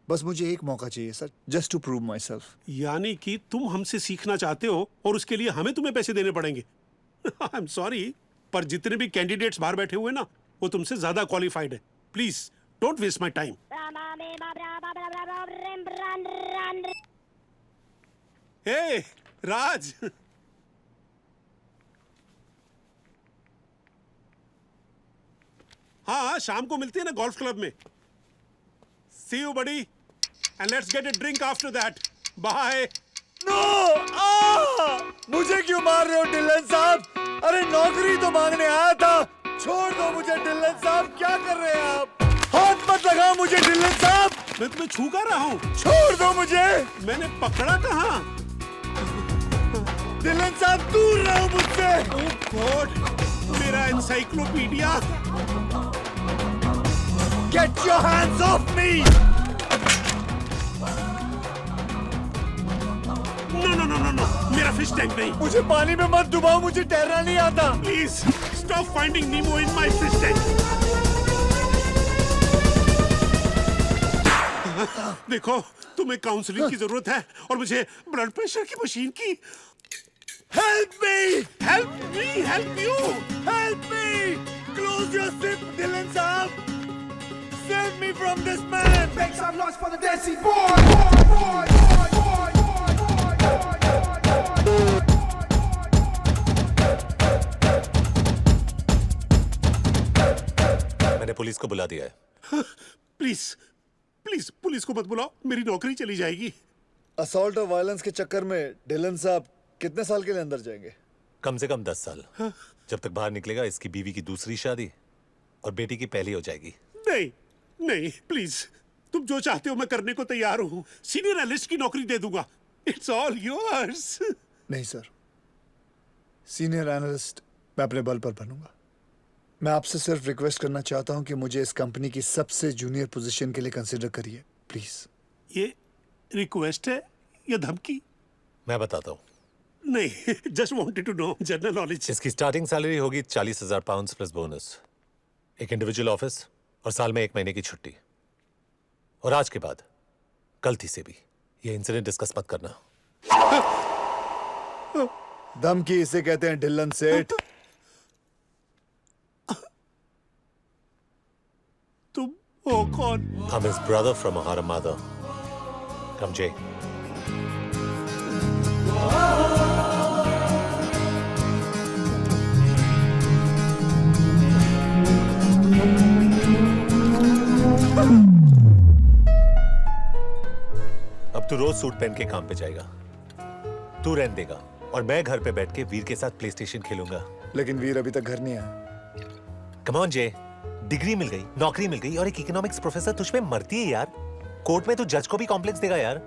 बस मुझे एक मौका चाहिए sir, just to prove myself. यानी कि तुम हमसे सीखना चाहते हो और उसके लिए हमें तुम्हें पैसे देने पड़ेंगे. आई एम सॉरी, पर जितने भी कैंडिडेट्स बाहर बैठे हुए ना वो तुमसे ज्यादा क्वालिफाइड है. Please don't waste my time. Hey Raj. हाँ शाम को मिलते हैं ना गोल्फ क्लब में. See you buddy and let's get a drink after that. Bye. No! मुझे क्यों मार रहे हो डिलन साहब? अरे नौकरी तो मांगने आया था. छोड़ दो मुझे डिलन साहब. क्या कर रहे हैं आप? हाथ मत लगाओ मुझे डिलन साहब. मैं तुम्हें छू कर रहा हूँ. छोड़ दो मुझे. मैंने पकड़ा कहाँ? डिलन साहब दूर रहो मुझसे. ओह गॉड, मेरा encyclopedia. Get your hands off me! No, मेरा फिश टैंक नहीं. मुझे पानी में मत डुबाओ, मुझे तैरना नहीं आता. Please stop finding Nemo in my fish tank. देखो तुम्हें काउंसलिंग की जरूरत है और मुझे ब्लड प्रेशर की मशीन की. Help me! Help me! Help you! Help me! Close your zip, Dylan साहब. Save me from this man. Make some noise for the dancing boy. मैंने पुलिस को बुला दिया है. प्लीज प्लीज पुलिस को मत बुलाओ, मेरी नौकरी चली जाएगी. असॉल्ट और वायलेंस के चक्कर में डिलन साहब कितने साल के लिए अंदर जाएंगे? कम से कम 10 साल. जब तक बाहर निकलेगा इसकी बीवी की दूसरी शादी और बेटी की पहली हो जाएगी. नहीं प्लीज, तुम जो चाहते हो मैं करने को तैयार हूँ. सीनियर एनालिस्ट की नौकरी दे दूंगा. It's all yours. नहीं सर, सीनियर एनालिस्ट मैं अपने बल पर बनूंगा. मैं आपसे सिर्फ रिक्वेस्ट करना चाहता हूं कि मुझे इस कंपनी की सबसे जूनियर पोजीशन के लिए कंसीडर करिए प्लीज. ये रिक्वेस्ट है या धमकी? मैं बताता हूँ. नहीं, just wanted to know general knowledge. इसकी स्टार्टिंग सैलरी होगी 40,000 पाउंड प्लस बोनस, एक इंडिविजुअल ऑफिस और साल में 1 महीने की छुट्टी. और आज के बाद गलती से भी ये इंसिडेंट डिस्कस मत करना. धमकी इसे कहते हैं डिलन सेठ. तुम ओ कौन? I'm his brother from Ahara mother. Come, Jay. अब तू रोज सूट पहन के काम पे जाएगा, तू रेंट देगा और मैं घर पे बैठ के वीर के साथ प्ले स्टेशन खेलूंगा। लेकिन वीर अभी तक घर नहीं आया। कम ऑन जय, डिग्री मिल गई, नौकरी मिल गई और एक इकोनॉमिक्स प्रोफेसर तुझ पे मरती है यार। कोर्ट में तू जज को भी कॉम्प्लेक्स देगा यार।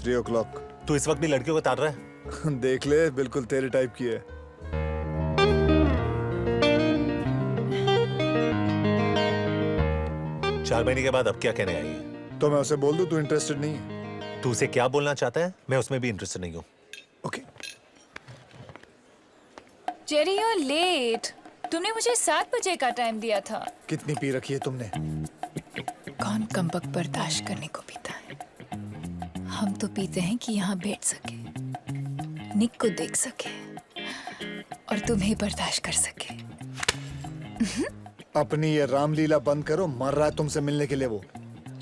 3 o'clock। तू इस वक्त भी लड़कियों को ताड़ रहा है? देख ले, बिल्कुल तेरे टाइप की है। चार महीने के बाद अब क्या कहने आई है? तो मैं उसे बोल दूं तू इंटरेस्टेड नहीं है? तू उसे क्या बोलना चाहता है? मैं उसमें भी इंटरेस्टेड नहीं हूँ। Jerry you are late. तुमने मुझे 7 बजे का टाइम दिया था। कितनी पी रखी है तुमने? कौन कमबख्त बर्दाश्त करने को पीता है? हम तो पीते हैं कि यहाँ बैठ सके, निक को देख सके और तुम्हें बर्दाश्त कर सके। अपनी ये रामलीला बंद करो, मर रहा है तुमसे मिलने के लिए वो।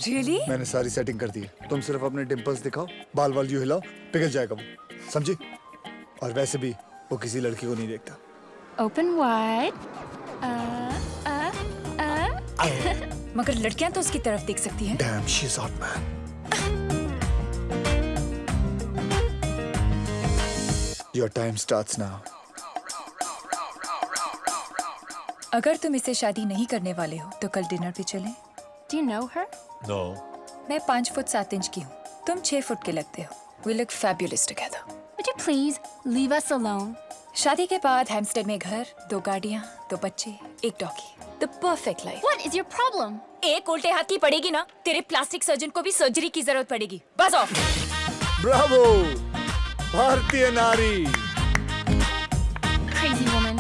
Really? मैंने सारी सेटिंग कर दी है। तुम सिर्फ अपने डिंपल्स दिखाओ, बाल वाल यूं हिलाओ, पिघल जाएगा वो, समझी? और वैसे भी वो किसी लड़की को नहीं देखता। Open wide. मगर लड़कियां तो उसकी तरफ देख सकती हैं। Damn, she's hot, man. Your time starts now. अगर तुम इससे शादी नहीं करने वाले हो तो कल डिनर पे चलें। Do you know her? No. मैं 5 फुट 7 इंच की हूँ, तुम 6 फुट के लगते हो। We look fabulous together. Would you please leave us alone? शादी के बाद हैम्स्टेड में घर, 2 गाड़ियाँ, 2 बच्चे, 1 doggy. The perfect life. What is your problem? एक उल्टे हाथ की पड़ेगी ना, तेरे प्लास्टिक सर्जन को भी सर्जरी की जरूरत पड़ेगी। बस ऑफ। ब्रावो, भारतीय नारी। Crazy woman.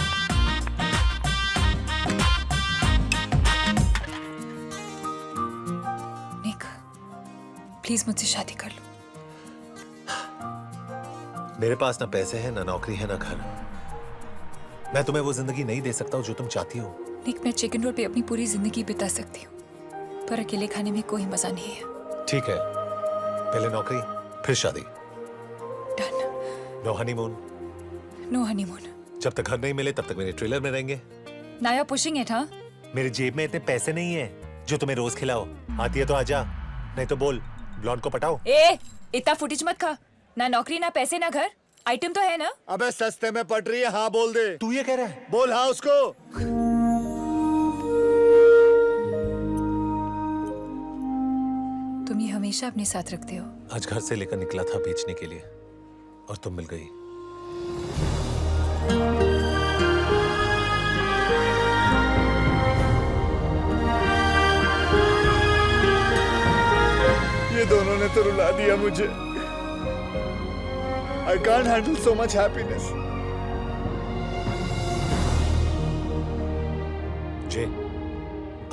निक, प्लीज मुझसे शादी कर लो। मेरे पास ना पैसे हैं, ना नौकरी है, ना घर। मैं तुम्हें वो जिंदगी नहीं दे सकता हूँ जो तुम चाहती हो। निक, मैं चिकन रोल पे अपनी पूरी जिंदगी बिता सकती हूँ, पर अकेले खाने में कोई मजा नहीं है। ठीक है, पहले नौकरी, फिर शादी। Done. No honeymoon. No honeymoon. जब तक घर नहीं मिले तब तक मेरे ट्रेलर में रहेंगे। Now you're pushing it, हाँ? मेरी जेब में इतने पैसे नहीं है जो तुम्हें रोज खिलाओ। आती है तो आजा, नहीं तो बोल ब्लॉन्ड को पटाओ। इतना फुटेज मत खा। ना नौकरी, ना पैसे, ना घर। आइटम तो है ना? अबे सस्ते में पट रही है, हाँ बोल दे। तू ये कह रहा है? बोल हाँ उसको। तुम ये हमेशा अपने साथ रखते हो। आज घर से लेकर निकला था बेचने के लिए और तुम मिल गई। ये दोनों ने तो रुला दिया मुझे। I can't handle so much happiness. जे,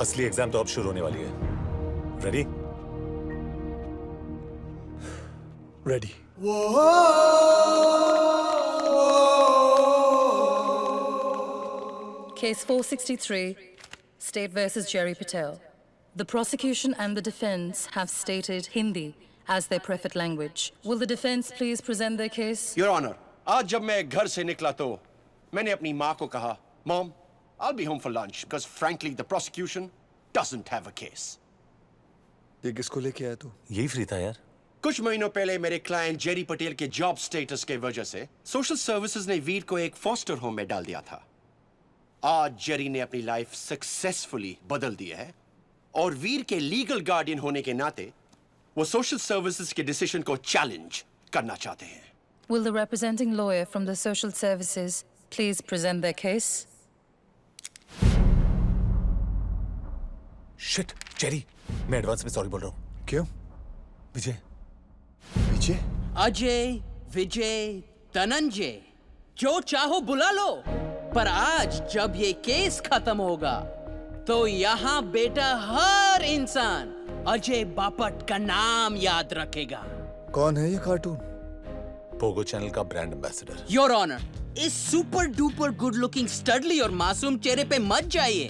असली एग्जाम तो अब शुरू होने वाली है। Ready? Ready. Case 463, State versus Jerry Patel. The prosecution and the defense have stated Hindi as their preferred language. Will the defense please present their case? Your Honor, आज जब मैं घर से निकला तो मैंने अपनी माँ को कहा, Mom, I'll be home for lunch because frankly the prosecution doesn't have a case. ये किसको लेके आया तू? यही फ्री था यार। कुछ महीनों पहले मेरे क्लाइंट जेरी पटेल के जॉब स्टेटस के वजह से सोशल सर्विसेज ने वीर को एक फॉस्टर होम में डाल दिया था। आज जेरी ने अपनी लाइफ सक्सेसफुली बदल दी है और वीर के लीगल गार्डियन होने के नाते वो सोशल सर्विसेज के डिसीजन को चैलेंज करना चाहते हैं। Will the representing lawyer from the social services please present their case? Shit, Jerry, मैं एडवांस में सॉरी बोल रहा हूँ। क्यों? विजय। विजय? अजय, विजय, धनंजय, जो चाहो बुला लो, पर आज जब ये केस खत्म होगा तो यहाँ बेटा हर इंसान अजय बापट का नाम याद रखेगा। कौन है ये कार्टून? पोगो चैनल का ब्रांड एम्बेसडर। योर ऑनर, इस super duper good looking steadily और मासूम चेहरे पे मत जाइए।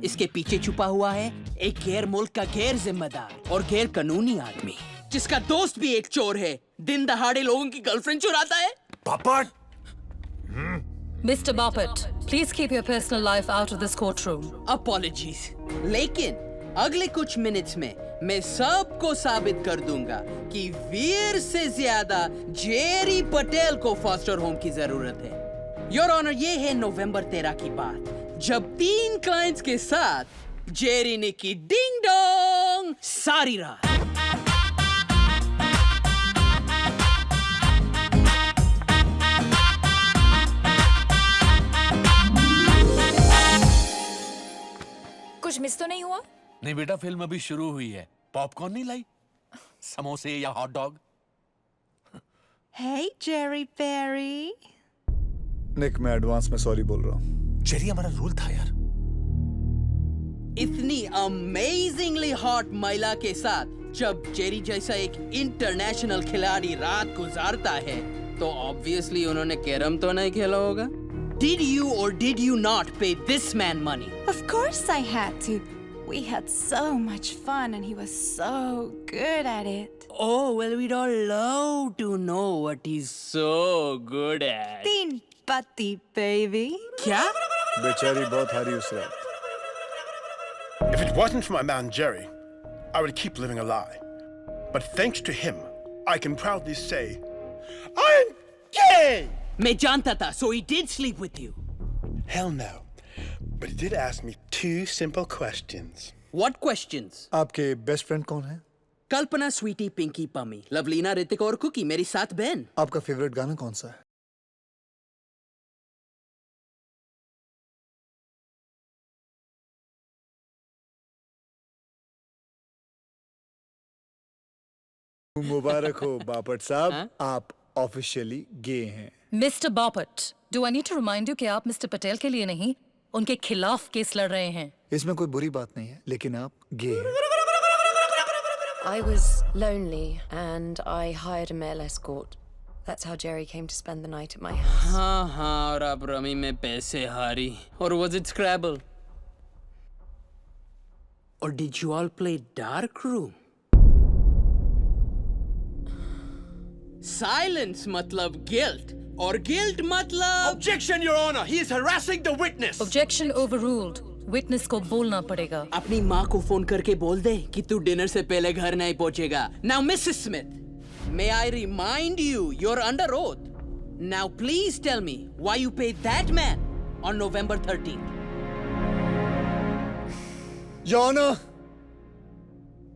इसके पीछे छुपा हुआ है एक गैर मुल्क का गैर जिम्मेदार और गैर कानूनी आदमी, जिसका दोस्त भी एक चोर है, दिन दहाड़े लोगों की गर्लफ्रेंड चुराता है। Bapat! Mr. Bapat, please keep your personal life out of this courtroom. Apologies. लेकिन अगले कुछ मिनट्स में मैं सबको साबित कर दूंगा कि वीर से ज्यादा जेरी पटेल को फॉस्टर होम की जरूरत है। योर ऑनर, ये है नवंबर 13 की बात, जब 3 क्लाइंट्स के साथ जेरी ने की डिंग डोंग सारी रात। कुछ मिस तो नहीं हुआ? नहीं बेटा, फिल्म अभी शुरू हुई है। पॉपकॉर्न नहीं लाई? समोसे या hot dog? Hey, Jerry Perry. निक, मैं एडवांस में सॉरी बोल रहा हूँ। जेरी हमारा रूल था यार। इतनी अमेजिंगली हॉट महिला के साथ जब जेरी जैसा एक इंटरनेशनल खिलाड़ी रात गुजारता है, तो ऑब्वियसली उन्होंने कैरम तो नहीं खेला होगा। Did you or did you not pay this man money? Of course I had to. We had so much fun and he was so good at it. Oh, well, we'd all love to know what he's so good at. Teen putty, baby. क्या? बेचारी बहुत हारी उस रात। If it wasn't for my man Jerry, I would keep living a lie. But thanks to him, I can proudly say, I'm gay! मैं जानता था, so he did sleep with you. Hell no. But he did ask me 2 simple questions. What questions? आपके best friend कौन है? कल्पना, स्वीटी, पिंकी, पमी, लवलीना, ऋतिक और cookie, मेरी 7 बहन। आपका फेवरेट गाना कौन सा है? मुबारक हो बापट साहब, आप ऑफिशियली गे हैं। Mr. Bapat, do I need to remind you कि आप Mr. पटेल के लिए नहीं, उनके खिलाफ केस लड़ रहे हैं। इसमें कोई बुरी बात नहीं है, लेकिन आप गे हैं। I was lonely and I hired a male escort. That's how Jerry came to spend the night at my house. हाँ, और आप रमी में पैसे हारी। और was it Scrabble? Or did you all play Dark Room? Silence मतलब guilt, और guilt मतलब... Objection, Your Honor! He is harassing the witness! Objection overruled. Witness को बोलना पड़ेगा। अपनी माँ को फोन करके बोल दे कि तू डिनर से पहले घर नहीं पहुंचेगा। Now, Mrs. Smith, may I remind you, you're under oath. Now, please tell me why you paid that man on November 13th. Your Honor,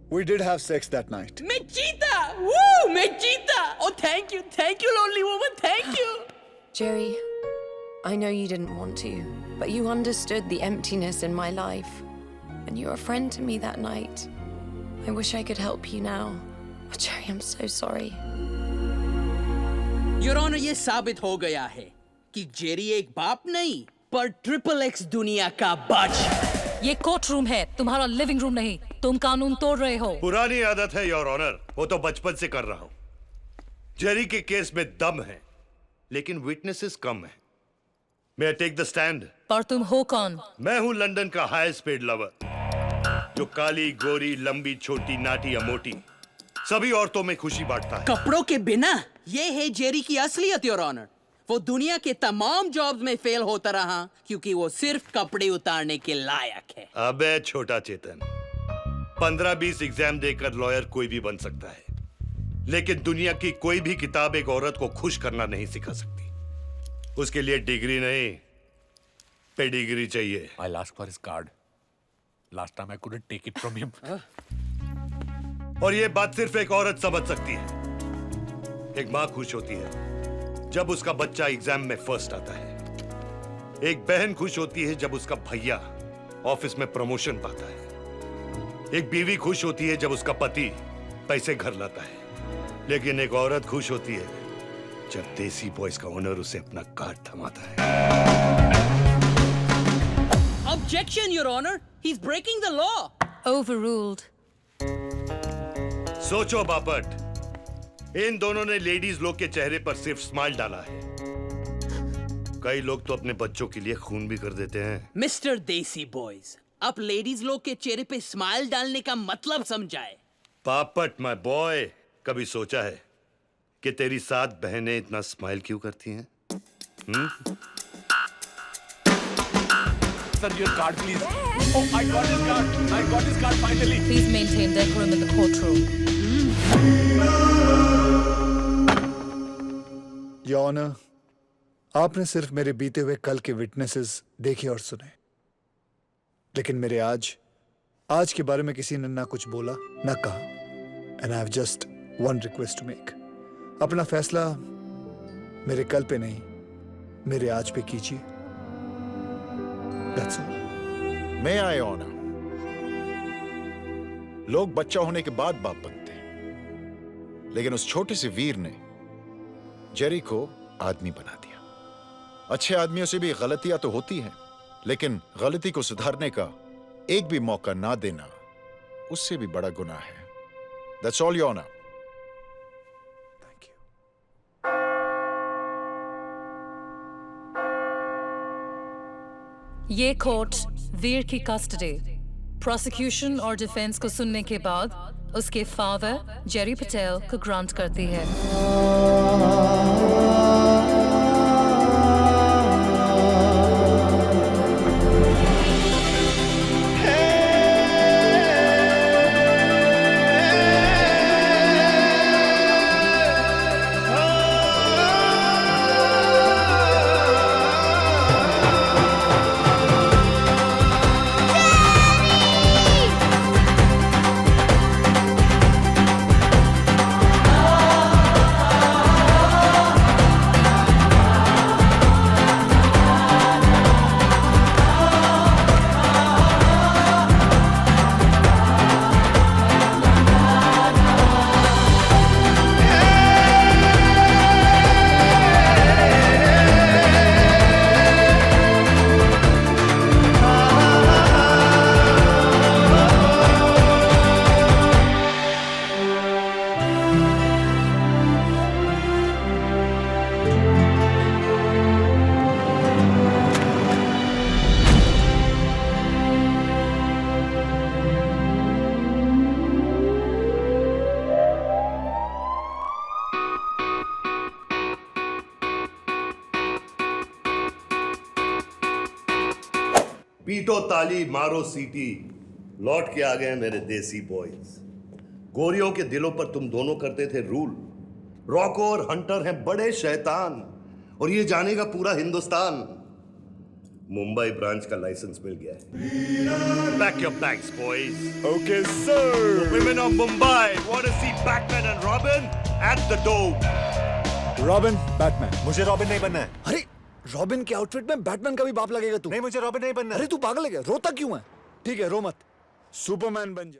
we did have sex that night. मैं जीता! Woo! मैं जीता! Oh, thank you, lonely woman, thank you. Jerry, I know you didn't want to, but you understood the emptiness in my life. And you were a friend to me that night. I wish I could help you now. Oh, Jerry, I'm so sorry. Your Honor, ये साबित हो गया है कि Jerry एक बाप नहीं, पर XXX दुनिया का बाज। ये कोर्ट रूम है, तुम्हारा लिविंग रूम नहीं। तुम कानून तोड़ रहे हो। पुरानी आदत है योर ऑनर, वो तो बचपन से कर रहा हूं। जेरी के केस में दम है, लेकिन विटनेसेस कम है। May I take the stand? पर तुम हो कौन? मैं हूं लंदन का हाईएस्ट पेड लवर, जो काली, गोरी, लंबी, छोटी, नाटी या मोटी सभी औरतों में खुशी बांटता है। कपड़ों के बिना ये है जेरी की असलियत, योर ऑनर। वो दुनिया के तमाम जॉब्स में फेल होता रहा क्योंकि वो सिर्फ कपड़े उतारने के लायक है। अबे छोटा चेतन, 15-20 एग्जाम देकर लॉयर कोई भी बन सकता है, लेकिन दुनिया की कोई भी किताब एक औरत को खुश करना नहीं सिखा सकती। उसके लिए डिग्री नहीं, पेडिग्री चाहिए। I'll ask for his card. Last time I couldn't take it from him. और ये बात सिर्फ एक औरत समझ सकती है। एक माँ खुश होती है जब उसका बच्चा एग्जाम में फर्स्ट आता है। एक बहन खुश होती है जब उसका भैया ऑफिस में प्रमोशन पाता है। एक बीवी खुश होती है जब उसका पति पैसे घर लाता है। लेकिन एक औरत खुश होती है जब देसी बॉयज का ओनर उसे अपना कार्ड थमाता है। Objection, Your Honor. He's breaking the law. Overruled. सोचो बापट, इन दोनों ने लेडीज लोग के चेहरे पर सिर्फ स्माइल डाला है। कई लोग तो अपने बच्चों के लिए खून भी कर देते हैं। Mr. Desi Boys, आप लेडीज लोग के चेहरे पे स्माइल डालने का मतलब समझाए। पापट माय बॉय, कभी सोचा है कि तेरी 7 बहनें इतना स्माइल क्यों करती हैं? Sir, your card, please. Oh, I got his card. I got his card finally. Please maintain decorum in the courtroom. Your Honor, आपने सिर्फ मेरे बीते हुए कल के विटनेसेस देखे और सुने, लेकिन मेरे आज के बारे में किसी ने ना कुछ बोला ना कहा। And I have just one request to make. अपना फैसला मेरे कल पे नहीं, मेरे आज पे कीजिए। That's all. May I honor? लोग बच्चा होने के बाद बाप बनते हैं, लेकिन उस छोटे से वीर ने जेरी को आदमी बना दिया। अच्छे आदमियों से भी गलतियां तो होती हैं, लेकिन गलती को सुधारने का एक भी मौका ना देना उससे भी बड़ा गुनाह है। That's all, Your Honor. ये कोर्ट वीर की कस्टडी, प्रोसिक्यूशन और डिफेंस को सुनने के बाद उसके फादर जेरी पटेल को ग्रांट करती है। पीटो ताली, मारो सीटी, लौट के आ गए मेरे देसी बॉयज। गोरियों के दिलों पर तुम दोनों करते थे रूल। रॉको और हंटर हैं बड़े शैतान, और ये जानेगा पूरा हिंदुस्तान। मुंबई ब्रांच का लाइसेंस मिल गया है। Pack your bags, boys. Okay, sir. The women of Mumbai want to see Batman and Robin at the door. Robin, Batman. मुझे रॉबिन नहीं बनना है। अरे रॉबिन के आउटफिट में बैटमैन का भी बाप लगेगा तू। नहीं, मुझे रॉबिन नहीं बनना। अरे तू पागल है क्या? रोता क्यों है? ठीक है, रो मत, सुपरमैन बन जा।